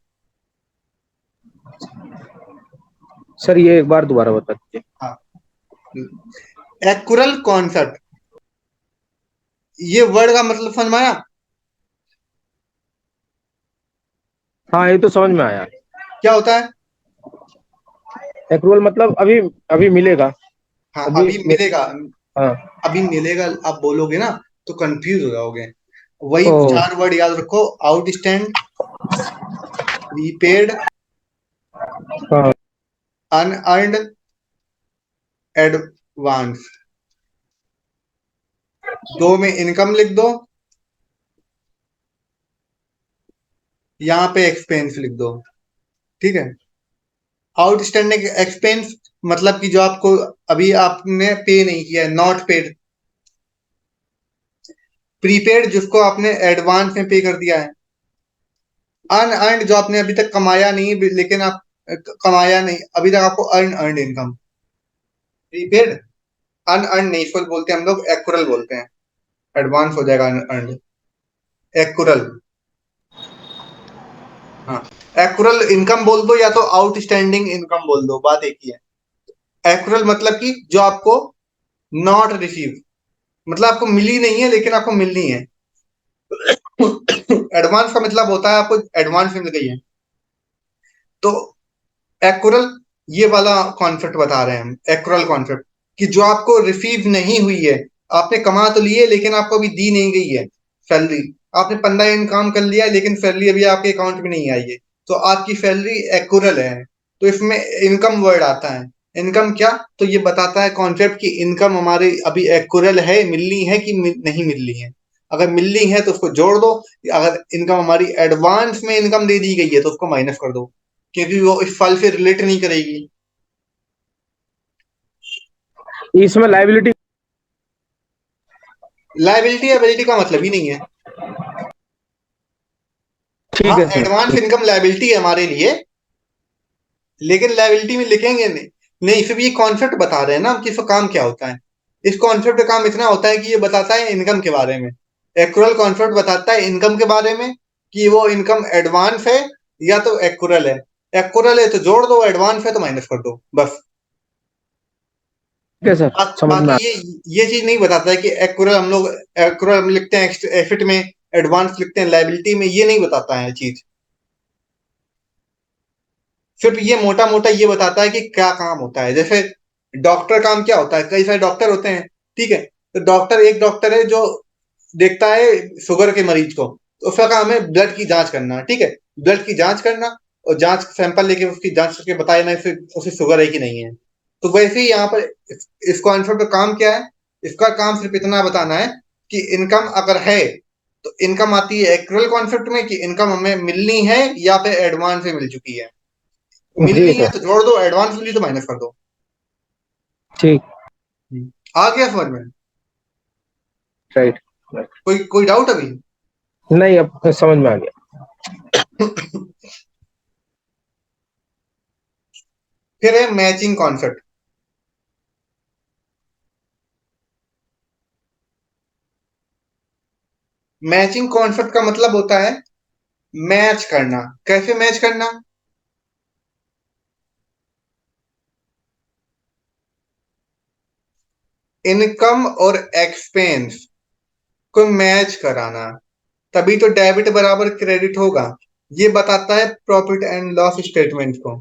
सर ये एक बार दोबारा बता दीजिए। हाँ, एक्युरल कॉन्सेप्ट, ये वर्ड का मतलब समझ में आया? हाँ ये तो समझ में आया। क्या होता है? एक्रूवल मतलब अभी अभी मिलेगा। हाँ, अभी अभी मिलेगा। हाँ। अभी मिलेगा आप बोलोगे ना तो कंफ्यूज हो जाओगे। वही ओ। 4 वर्ड याद रखो, आउटस्टैंड, प्रीपेड, हाँ। Unearned, advance. दो में इनकम लिख दो, यहाँ पे एक्सपेंस लिख दो। ठीक है। आउटस्टैंडिंग एक्सपेंस मतलब कि जो आपको अभी आपने पे नहीं किया है, नॉट पेड। प्रीपेड जिसको आपने एडवांस में पे कर दिया है। अनअर्न्ड जो आपने अभी तक कमाया नहीं, लेकिन आप कमाया नहीं अभी तक, आपको earn earn income. Prepaid, unearned नहीं इसको बोलते हैं हम लोग, एक्युरल बोलते हैं। एडवांस हो जाएगा अनअर्न, एक्युरल। हाँ, एक्युरल इनकम बोल दो या तो आउटस्टैंडिंग इनकम बोल दो, बात एक ही है। एक्युरल मतलब कि जो आपको नॉट रिसीव, मतलब आपको मिली नहीं है लेकिन आपको मिलनी है। एडवांस का मतलब होता है आपको एडवांस मिल गई है। तो एक्युरल, ये वाला कॉन्सेप्ट बता रहे हैं हम, एक्युरल कॉन्सेप्ट, कि जो आपको रिसीव नहीं हुई है, आपने कमा तो लिए लेकिन आपको अभी दी नहीं गई है सैलरी। आपने 15 दिन काम कर लिया है लेकिन सैलरी अभी आपके अकाउंट में नहीं आई है, तो आपकी सैलरी एक्युरल है। तो इसमें इनकम वर्ड आता है। इनकम क्या, तो ये बताता है कॉन्सेप्ट कि इनकम हमारी अभी एक्युरल है, मिलनी है कि नहीं मिलनी है। अगर मिलनी है तो उसको जोड़ दो, अगर इनकम हमारी एडवांस में इनकम दे दी गई है तो उसको माइनस कर दो, क्योंकि वो इस फाइल से रिलेट नहीं करेगी। इसमें लाइबिलिटी लायबिलिटी एबिलिटी का मतलब ही नहीं है। हाँ, ठीक है सर। एडवांस इनकम लायबिलिटी है हमारे लिए, लेकिन लायबिलिटी में लिखेंगे नहीं। नहीं, सिर्फ ये कॉन्सेप्ट बता रहे हैं ना कि इसका काम क्या होता है। इस कॉन्सेप्ट का काम इतना होता है कि ये बताता है इनकम के बारे में। एक्रुअल कॉन्सेप्ट बताता है इनकम के बारे में, कि वो इनकम एडवांस है या तो एक्रुअल है। एक्रुअल है तो जोड़ दो, एडवांस है तो माइनस कर दो, बस। ठीक है सर, समझ में बाकी आ ये चीज नहीं बताता है कि एक्रुअल हम लोग एक्रुअल लिखते हैं एसेट में, एडवांस लिखते हैं लायबिलिटी में, ये नहीं बताता है चीज। सिर्फ ये मोटा मोटा ये बताता है कि क्या काम होता है। जैसे डॉक्टर काम क्या होता है, कई सारे डॉक्टर होते हैं, ठीक है। तो डॉक्टर, एक डॉक्टर है जो देखता है शुगर के मरीज को, तो उसका काम है ब्लड की जांच करना, ठीक है। ब्लड की जांच करना, और जांच सैंपल लेके उसकी जांच करके बताया ना फिर उसे शुगर है कि नहीं है। तो वैसे ही यहाँ पर इस कॉन्सेप्ट का काम क्या है। इसका काम सिर्फ इतना बताना है कि इनकम अगर है तो इनकम आती है एक्रुअल कॉन्सेप्ट में, कि इनकम हमें मिलनी है या फिर एडवांस में मिल चुकी है। जी मिलनी है सर। तो जोड़ दो, एडवांस मिली तो माइनस कर दो। ठीक। आ गया समझ में? राइट। कोई डाउट अभी? नहीं, अब समझ में आ गया। फिर है मैचिंग कॉन्सेप्ट। मैचिंग कॉन्सेप्ट का मतलब होता है मैच करना। कैसे मैच करना? इनकम और एक्सपेंस को मैच कराना, तभी तो डेबिट बराबर क्रेडिट होगा। ये बताता है प्रॉफिट एंड लॉस स्टेटमेंट को,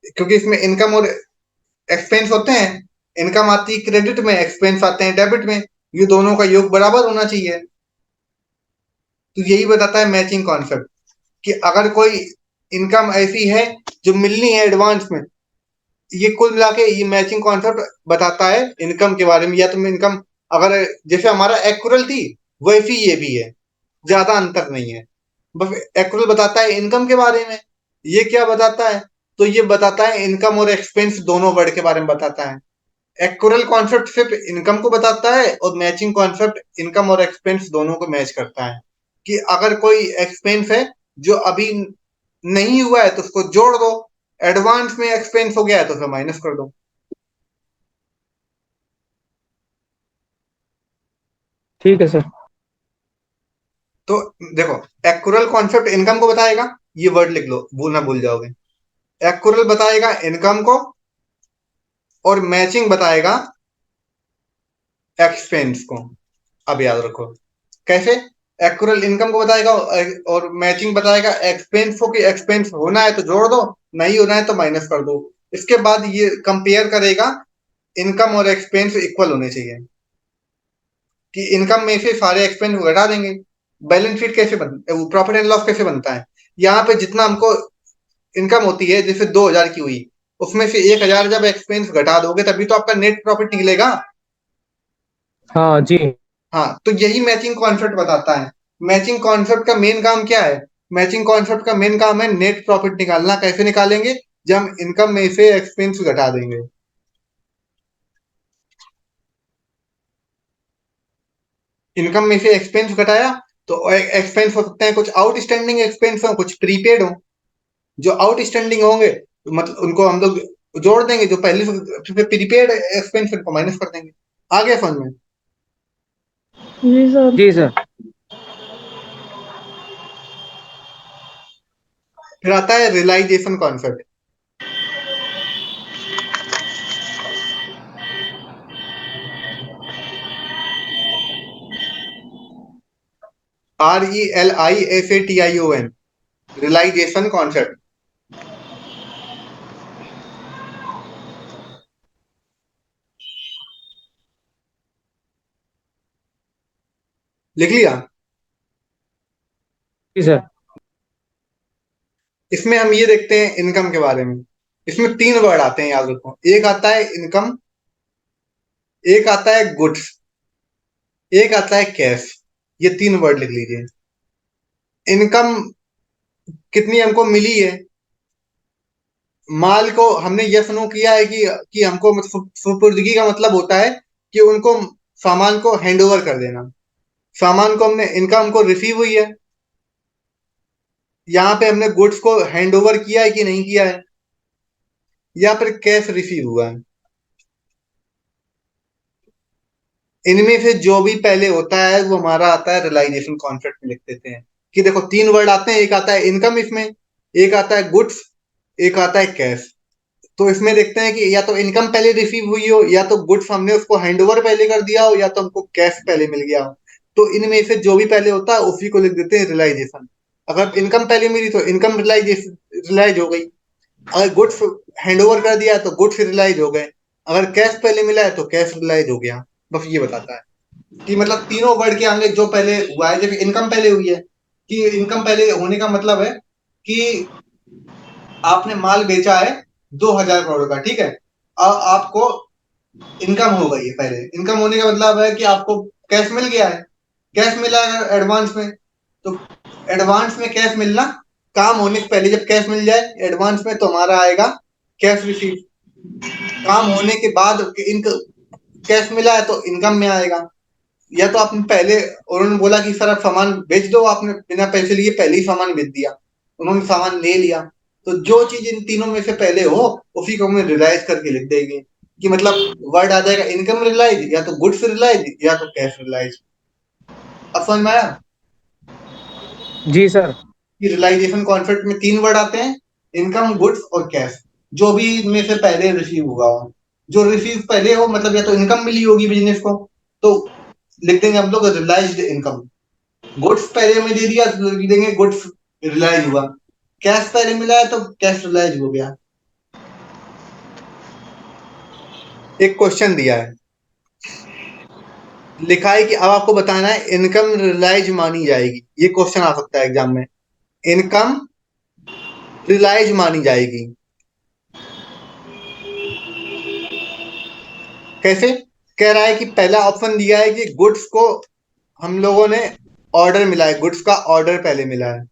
क्योंकि इसमें इनकम और एक्सपेंस होते हैं। इनकम आती है क्रेडिट में, एक्सपेंस आते हैं डेबिट में। ये दोनों का योग बराबर होना चाहिए। तो यही बताता है मैचिंग कॉन्सेप्ट, कि अगर कोई इनकम ऐसी है जो मिलनी है एडवांस में, ये कुल मिला के ये मैचिंग कॉन्सेप्ट बताता है इनकम के बारे में। या तो इनकम अगर जैसे हमारा एक्रुअल थी, वैसी ये भी है, ज्यादा अंतर नहीं है। बस एक्रुअल बताता है इनकम के बारे में। ये क्या बताता है? तो ये बताता है इनकम और एक्सपेंस दोनों वर्ड के बारे में बताता है। एक्रुअल कॉन्सेप्ट सिर्फ इनकम को बताता है, और मैचिंग कॉन्सेप्ट इनकम और एक्सपेंस दोनों को मैच करता है। कि अगर कोई एक्सपेंस है जो अभी नहीं हुआ है तो उसको जोड़ दो, एडवांस में एक्सपेंस हो गया है तो उसे माइनस कर दो। ठीक है सर। तो देखो, एक्रुअल कॉन्सेप्ट इनकम को बताएगा, ये वर्ड लिख लो, भूलना भूल जाओगे। एक्रुअल बताएगा इनकम को, और मैचिंग बताएगा एक्सपेंस को। अब याद रखो कैसे। एक्रुअल इनकम को बताएगा और मैचिंग बताएगा एक्सपेंस को, कि एक्सपेंस होना है तो जोड़ दो, नहीं होना है तो माइनस कर दो। इसके बाद ये कंपेयर करेगा, इनकम और एक्सपेंस इक्वल होने चाहिए, कि इनकम में से सारे एक्सपेंस घटा देंगे। बैलेंस शीट कैसे वो प्रॉफिट एंड लॉस कैसे बनता है? यहाँ पे जितना हमको इनकम होती है, जैसे 2,000 की हुई, उसमें से 1,000 जब एक्सपेंस घटा दोगे तभी तो आपका नेट प्रॉफिट निकलेगा। हाँ जी। हाँ, तो यही मैचिंग कॉन्सेप्ट बताता है। मैचिंग कॉन्सेप्ट का मेन काम क्या है? मैचिंग कॉन्सेप्ट का मेन काम है नेट प्रॉफिट निकालना। कैसे निकालेंगे? जब हम इनकम में से एक्सपेंस घटा देंगे। इनकम में से एक्सपेंस घटाया, तो एक्सपेंस हो सकते हैं कुछ आउटस्टैंडिंग एक्सपेंस हो, कुछ प्रीपेड हो। जो आउटस्टैंडिंग होंगे तो मतलब उनको हम लोग जोड़ देंगे, जो पहले से प्रीपेड एक्सपेंस उनको माइनस कर देंगे। आ गया समझ में? जी सर। जी सर। फिर आता है realisation concept. RELIATION, realisation concept. लिख लिया? जी सर। इसमें हम ये देखते हैं इनकम के बारे में। इसमें तीन वर्ड आते हैं, याद रखो। एक आता है इनकम, एक आता है गुड्स, एक आता है कैश। ये तीन वर्ड लिख लीजिए। इनकम कितनी हमको मिली है, माल को हमने यस नो किया है कि हमको सुपुर्दगी का मतलब होता है कि उनको सामान को हैंड ओवर कर देना। सामान को हमने इनकम हमको रिसीव हुई है, यहाँ पे हमने गुड्स को हैंड ओवर किया है कि नहीं किया है, या फिर कैश रिसीव हुआ है। इनमें से जो भी पहले होता है वो हमारा आता है रियलाइजेशन कॉन्सेप्ट में। लिख देते हैं कि देखो तीन वर्ड आते हैं, एक आता है इनकम इसमें, एक आता है गुड्स, एक आता है कैश। तो इसमें देखते हैं कि या तो इनकम पहले रिसीव हुई हो, या तो गुड्स हमने उसको हैंड ओवर पहले कर दिया हो, या तो हमको कैश पहले मिल गया हो। तो इनमें से जो भी पहले होता है उसी को लिख देते हैं रियलाइजेशन। अगर इनकम पहले मिली तो इनकम रियलाइजेशन रियलाइज हो गई। अगर गुड्स हैंड ओवर कर दिया तो गुड्स रियलाइज हो गए। अगर कैश पहले मिला है तो कैश रियलाइज हो गया। बस ये बताता है कि मतलब तीनों वर्ड के आगे जो पहले हुआ है, जैसे इनकम पहले हुई है, कि इनकम पहले होने का मतलब है कि आपने माल बेचा है 2,000 करोड़ का, ठीक है। अब आपको इनकम हो गई है। पहले इनकम होने का मतलब है कि आपको कैश मिल गया है। कैश मिला है एडवांस में, तो एडवांस में कैश मिलना, काम होने से पहले जब कैश मिल जाए एडवांस में तो हमारा आएगा कैश रिसीव। काम होने के बाद कैश मिला है तो इनकम में आएगा। या तो आपने पहले, उन्होंने बोला कि सर आप सामान बेच दो, आपने बिना पैसे लिए पहले ही सामान बेच दिया, उन्होंने सामान ले लिया। तो जो चीज इन तीनों में से पहले हो उसी को हमें रियलाइज करके लिख देंगे। कि मतलब वर्ड आ जाएगा इनकम रियलाइज, या तो गुड्स रियलाइज, या तो कैश रियलाइज। अब समझ में आया जी सर। कि रियलाइजेशन कॉन्सेप्ट में तीन वर्ड आते हैं, इनकम गुड्स और कैश। जो भी इनमें से पहले रिसीव हुआ हो, जो रिसीव पहले हो मतलब या तो इनकम मिली होगी बिजनेस को, तो लिख देंगे हम लोग रियलाइज्ड इनकम। गुड्स पहले में दे दिया तो लिख देंगे गुड्स रियलाइज हुआ। कैश पहले मिला है तो कैश रियलाइज हो गया। एक क्वेश्चन दिया है, लिखा है कि अब आपको बताना है इनकम रियलाइज मानी जाएगी। ये क्वेश्चन आ सकता है एग्जाम में, इनकम रियलाइज मानी जाएगी कैसे। कह रहा है कि पहला ऑप्शन दिया है कि गुड्स को हम लोगों ने ऑर्डर मिला है, गुड्स का ऑर्डर पहले मिला है।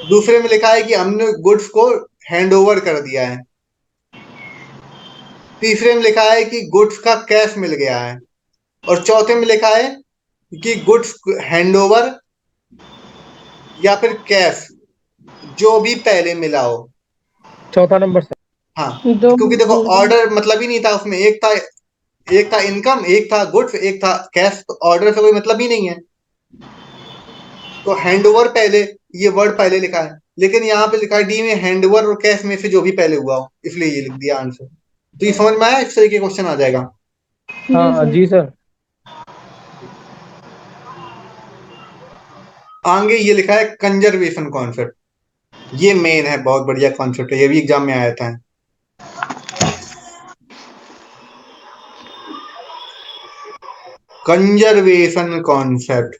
दूसरे में लिखा है कि हमने गुड्स को हैंड ओवर कर दिया है। तीसरे में लिखा है कि गुड्स का कैश मिल गया है। और चौथे में लिखा है कि गुड्स हैंड ओवर या फिर कैश, जो भी पहले मिला हो। चौथा नंबर सर। हाँ, दो क्योंकि देखो बोल रहे हैं। ऑर्डर मतलब ही नहीं था उसमें, एक था इनकम, एक था गुड्स, एक था कैश, तो ऑर्डर से कोई मतलब ही नहीं है। तो हैंड ओवर पहले, ये वर्ड पहले लिखा है, लेकिन यहाँ पे लिखा है डी में हैंड ओवर और कैश में से जो भी पहले हुआ हो, इसलिए ये लिख दिया आंसर। तो ये समझ में आया, इस तरीके क्वेश्चन आ जाएगा। जी हाँ सर। जी सर। आगे ये लिखा है कंजर्वेशन कॉन्सेप्ट। ये मेन है, बहुत बढ़िया कॉन्सेप्ट है, ये भी एग्जाम में आया था। कंजर्वेशन कॉन्सेप्ट,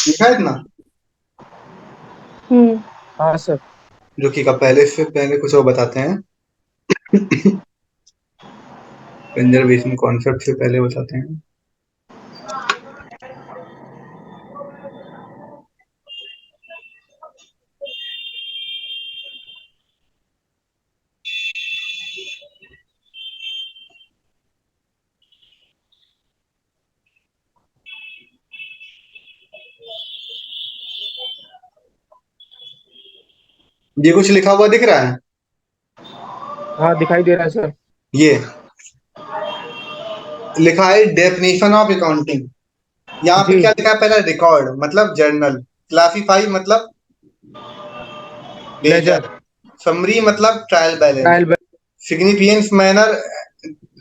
लिखा है इतना। हम्म। हाँ सर। रुकी का पहले से पहले कुछ और बताते हैं। कंजर्वेशन कॉन्सेप्ट से पहले बताते हैं। ये कुछ लिखा हुआ दिख रहा है, हाँ दिखाई दे रहा है सर। ये लिखा है डेफिनेशन ऑफ अकाउंटिंग। यहाँ पे जी। क्या लिखा है, पहला रिकॉर्ड मतलब जर्नल, क्लासीफाई मतलब लेजर, लेजर। समरी मतलब trial balance, trial balance. Significance manner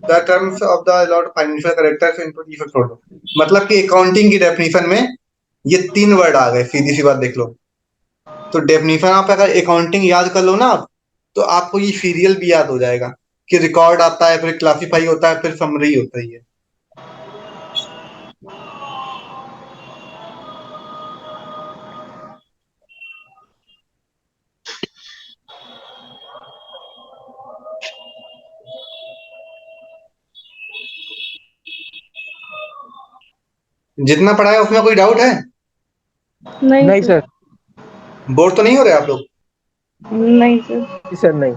the terms of the lot financial characters into different photo. मतलब कि अकाउंटिंग की डेफिनेशन में ये तीन वर्ड आ गए, सीधी सी बात देख लो। तो डेफिनेशन आप अगर अकाउंटिंग याद कर लो ना आप, तो आपको ये सीरियल भी याद हो जाएगा कि रिकॉर्ड आता है, फिर क्लासीफाई होता है, फिर समरी होता है। जितना पढ़ा है उसमें कोई डाउट है? नहीं नहीं सर। सर। बोर तो नहीं हो रहे आप लोग? नहीं सर। जी सर नहीं।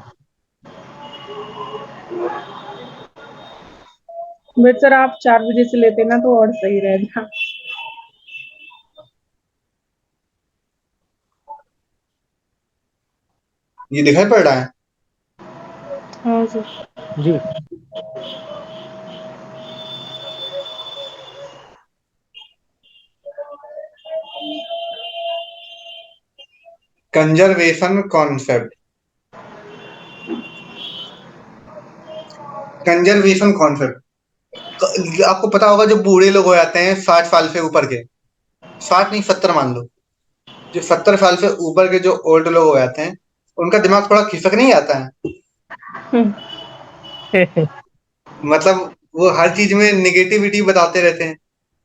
बट सर आप 4 बजे से लेते ना तो और सही रहता। ये दिखाई पड़ रहा है? हाँ सर। जी। Conservation concept. कंजर्वेशन कॉन्सेप्ट आपको पता होगा, जो बूढ़े लोग हो जाते हैं 60 साल से ऊपर के, 60 नहीं 70 मान लो, जो 70 साल से ऊपर के जो ओल्ड लोग हो जाते हैं, उनका दिमाग थोड़ा खिसक नहीं आता है? हम्म। मतलब वो हर चीज में निगेटिविटी बताते रहते हैं।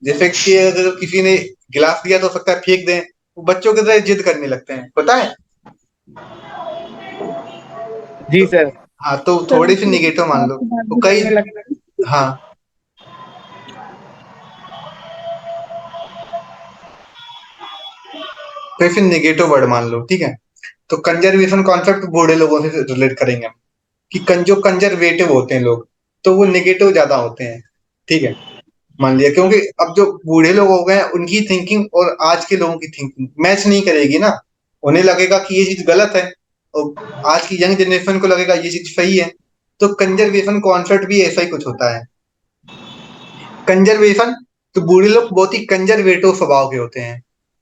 जैसे कि अगर किसी ने गिलास दिया तो हो सकता है फेंक दें, वो बच्चों की तरह जिद करने लगते हैं, पता है? जी तो सर। हाँ, तो सर थोड़ी सी वो निगेटिव मान लो। आपकी बात तो भी कई, करने लगता है। हाँ, तो फिर निगेटिव वर्ड मान लो, ठीक है। तो कंजर्वेशन कॉन्सेप्ट बूढ़े लोगों से रिलेट करेंगे हम, कि जो कंजर्वेटिव होते हैं लोग, तो वो निगेटिव ज्यादा होते हैं, ठीक है। मान लिया, क्योंकि अब जो बूढ़े लोग हो गए हैं उनकी थिंकिंग और आज के लोगों की थिंकिंग मैच नहीं करेगी ना। उन्हें लगेगा कि ये चीज गलत है, और आज की यंग जनरेशन को लगेगा ये चीज सही है। तो कंजर्वेशन कॉन्सेप्ट भी ऐसा ही कुछ होता है। कंजर्वेशन, तो बूढ़े लोग बहुत ही कंजर्वेटिव स्वभाव के होते हैं।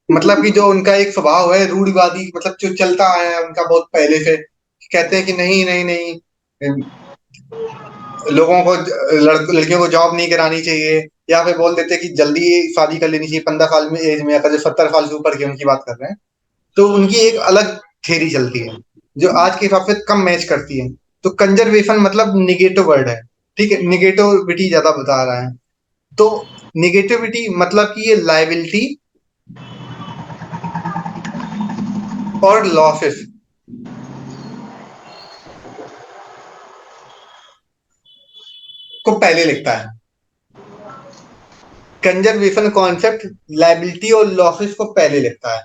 मतलब कि जो उनका एक स्वभाव है रूढ़िवादी, मतलब जो चलता आया है उनका बहुत पहले से, कहते हैं कि नहीं नहीं नहीं, लोगों को लड़कियों को जॉब नहीं करानी चाहिए, या फिर बोल देते हैं कि जल्दी शादी कर लेनी चाहिए 15 साल में एज में, अगर जो 70 साल से ऊपर की उनकी बात कर रहे हैं। तो उनकी एक अलग थ्योरी चलती है, जो आज के हिसाब से कम मैच करती है। तो कंजर्वेशन मतलब निगेटिव वर्ड है, ठीक है, निगेटिविटी ज्यादा बता रहा है। तो निगेटिविटी मतलब कि ये लाइबिलिटी और लॉसेस को पहले लिखता है। कंजर्वेशन कॉन्सेप्ट लाइबिलिटी और लॉसेस को पहले लिखता है।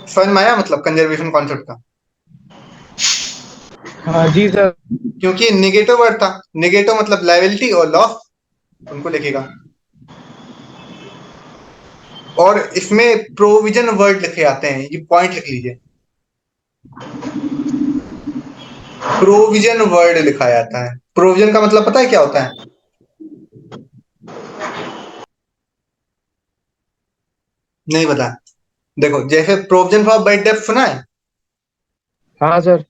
समझ में आया मतलब कंजर्वेशन कॉन्सेप्ट का? हाँ जी सर। क्योंकि निगेटिव वर्ड था, निगेटिव मतलब लाइबिलिटी और लॉस, उनको लिखेगा। और इसमें प्रोविजन वर्ड लिखे आते हैं, ये पॉइंट लिख लीजिए। प्रोविजन वर्ड लिखा जाता है। प्रोविजन का मतलब पता है क्या होता है? नहीं पता? देखो, जैसे प्रोविजन फॉर बैड डेब्ट सुना है, हाँ सर।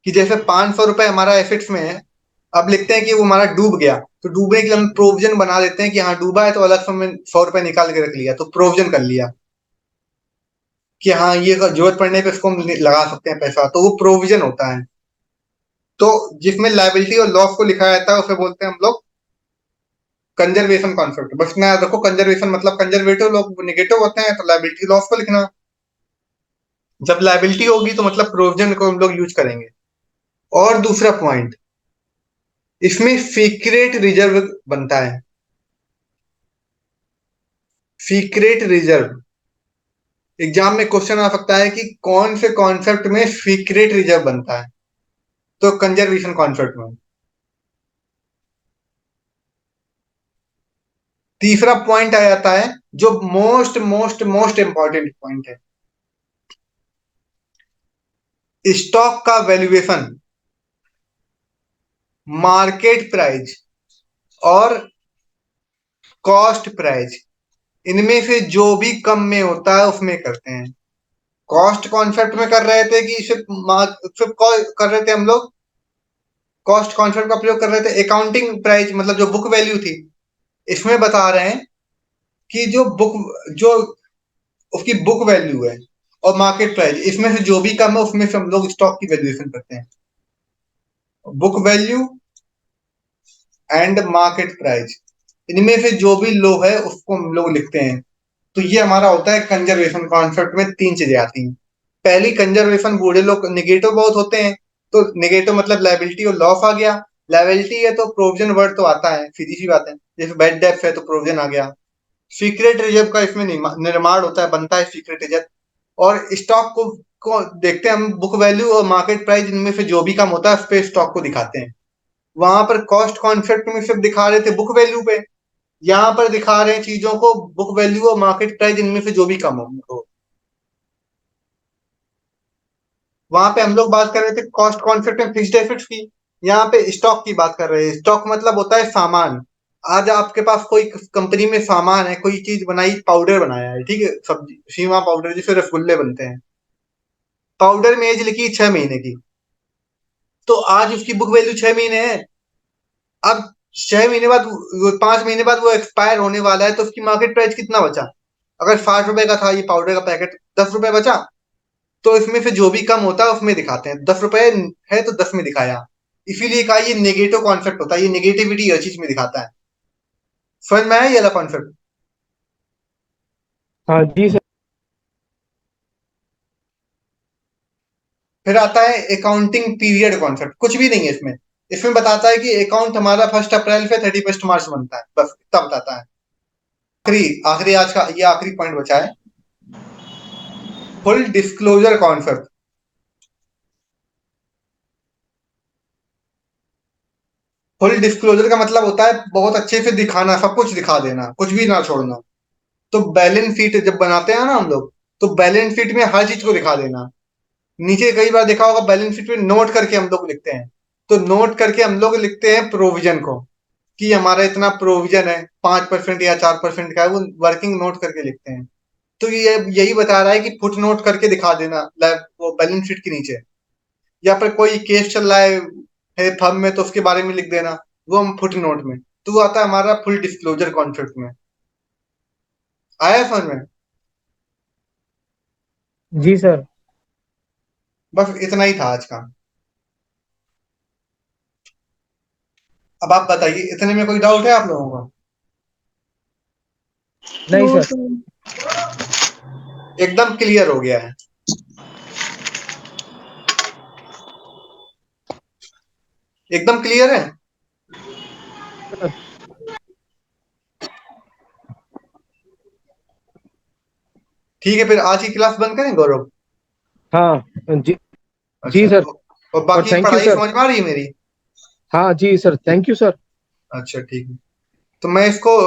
कि जैसे 500 रुपए हमारा एसेट्स में है, अब लिखते हैं कि वो हमारा डूब गया, तो डूबने के लिए हम प्रोविजन बना देते हैं कि हाँ डूबा है, तो अलग से हमने 100 रुपए निकाल के रख लिया, तो प्रोविजन कर लिया कि हाँ ये जरूरत पड़ने पे इसको हम लगा सकते हैं पैसा, तो वो प्रोविजन होता है। तो जिसमें लाइबिलिटी और लॉस को लिखा जाता है उसे बोलते हैं हम लोग कंजर्वेशन कॉन्सेप्ट। बस ना याद रखो, कंजर्वेशन मतलब कंजर्वेटिव लोग निगेटिव होते हैं, तो लाइबिलिटी लॉस को लिखना। जब लाइबिलिटी होगी तो मतलब प्रोविजन को हम लोग यूज करेंगे। और दूसरा पॉइंट, इसमें सीक्रेट रिजर्व बनता है। सीक्रेट रिजर्व, एग्जाम में क्वेश्चन आ सकता है कि कौन से कॉन्सेप्ट में सीक्रेट रिजर्व बनता है, तो कंजर्वेशन कॉन्सेप्ट में। तीसरा पॉइंट आ जाता है, जो most most most important point है, स्टॉक का वैल्यूएशन, मार्केट प्राइस और कॉस्ट प्राइस, इनमें से जो भी कम में होता है उसमें करते हैं। कॉस्ट कॉन्सेप्ट में कर रहे थे कि सिर्फ कर रहे थे हम लोग, कॉस्ट कॉन्सेप्ट का प्रयोग कर रहे थे अकाउंटिंग प्राइस, मतलब जो बुक वैल्यू थी। इसमें बता रहे हैं कि जो उसकी बुक वैल्यू है और मार्केट प्राइस, इसमें से जो भी कम है उसमें से हम लोग स्टॉक की वैल्यूएशन करते हैं। Book value and market price, इनमें से जो भी लो है उसको हम लोग लिखते हैं। तो ये हमारा होता है कंजर्वेशन कॉन्सेप्ट में, तीन चीजें आती हैं। पहली, कंजर्वेशन बूढ़े लोग निगेटिव बहुत होते हैं, तो निगेटिव मतलब लाइबिलिटी और लॉस आ गया। लायबिलिटी है तो प्रोविजन वर्ड तो आता है, सीधी सी बात है। जैसे बेड डेप्थ है तो प्रोविजन आ गया। सीक्रेट रिजर्व का इसमें निर्माण होता है, बनता है सीक्रेट रिजर्व। और स्टॉक को देखते हैं हम, बुक वैल्यू और मार्केट प्राइस, इनमें से जो भी कम होता है उस पे स्टॉक को दिखाते हैं। वहां पर कॉस्ट कॉन्सेप्ट में सिर्फ दिखा रहे थे बुक वैल्यू पे, यहाँ पर दिखा रहे हैं चीजों को बुक वैल्यू और मार्केट प्राइस, इनमें से जो भी कम हो। वहां पे हम लोग बात कर रहे थे कॉस्ट कॉन्सेप्ट में फिक्स्ड एसेट्स की, यहाँ पे स्टॉक की बात कर रहे हैं। स्टॉक मतलब होता है सामान। आज आपके पास कोई कंपनी में सामान है, कोई चीज बनाई, पाउडर बनाया है, ठीक है, सब्जी सीमा पाउडर जिससे रसगुल्ले बनते हैं। पाउडर में एज लिखी 6 महीने की, तो आज उसकी बुक वैल्यू 6 महीने है। अब 6 महीने बाद, 5 महीने बाद वो एक्सपायर होने वाला है, तो उसकी मार्केट प्राइस कितना बचा? अगर 60 रुपए का था ये पाउडर का पैकेट, 10 रुपए बचा। तो इसमें से जो भी कम होता है उसमें दिखाते हैं, 10 रुपए है तो 10 में दिखाया। इसीलिए कहा ये नेगेटिव कॉन्सेप्ट होता है, ये नेगेटिविटी हर चीज में दिखाता है। समझ में आया ये वाला कॉन्सेप्ट? हाँ जी सर। फिर आता है अकाउंटिंग पीरियड कॉन्सेप्ट, कुछ भी नहीं है इसमें। इसमें बताता है कि अकाउंट हमारा 1 अप्रैल से 31 मार्च बनता है, बस इतना बताता है। आखिरी आखिरी आज का ये आखिरी पॉइंट बचा है, full disclosure concept. Full disclosure का मतलब होता है बहुत अच्छे से दिखाना, सब कुछ दिखा देना, कुछ भी ना छोड़ना। तो बैलेंस शीट जब बनाते हैं ना हम लोग, तो बैलेंस शीट में हर चीज को दिखा देना। नीचे कई बार देखा होगा बैलेंस शीट में नोट करके हम लोग लिखते हैं, तो नोट करके हम लोग लिखते हैं प्रोविजन को, कि हमारा इतना प्रोविजन है, 5% या 4% का है, वो वर्किंग नोट करके लिखते हैं। तो ये यही बता रहा है कि फुट नोट करके दिखा देना वो बैलेंस शीट के नीचे। या फिर कोई केस चल रहा है फर्म में, तो उसके बारे में लिख देना, वो हम फुट नोट में। तो वो आता है हमारा फुल डिस्क्लोजर कॉन्सेप्ट में। आया समझ में? जी सर। बस इतना ही था आज का। अब आप बताइए, इतने में कोई डाउट है आप लोगों का? नहीं नो सर। सर। एकदम क्लियर हो गया है? एकदम क्लियर है? ठीक है, फिर आज की क्लास बंद करें गौरव? हाँ जी। जी अच्छा, सर। और और बाकी थैंक यू पढ़ाई सर। समझ में आ रही है मेरी? हाँ जी सर, थैंक यू सर। अच्छा ठीक है। तो मैं इसको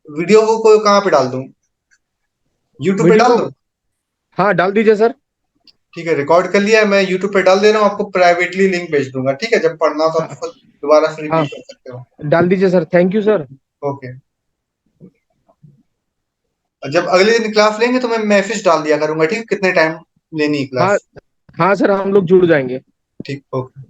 वीडियो को कहाँ पे डाल दूँ? यूट्यूब पे वीडियो डाल को, दूँ? हाँ डाल दीजिए सर। ठीक है, रिकॉर्ड कर लिया है, मैं यूट्यूब पे डाल दे रहा हूँ, आपको प्राइवेटली लिंक भेज दूंगा, ठीक है? जब पढ़ना हो तो आप हाँ। खुद दोबारा से हाँ रिव्यू कर सकते हो। डाल दीजिए sir, thank you sir. Okay. जब अगले दिन क्लास लेंगे तो मैं मैसेज डाल दिया करूंगा, ठीक है, कितने टाइम लेनी है हाँ। क्लास। हाँ सर, हम लोग जुड़ जाएंगे। ठीक, ओके।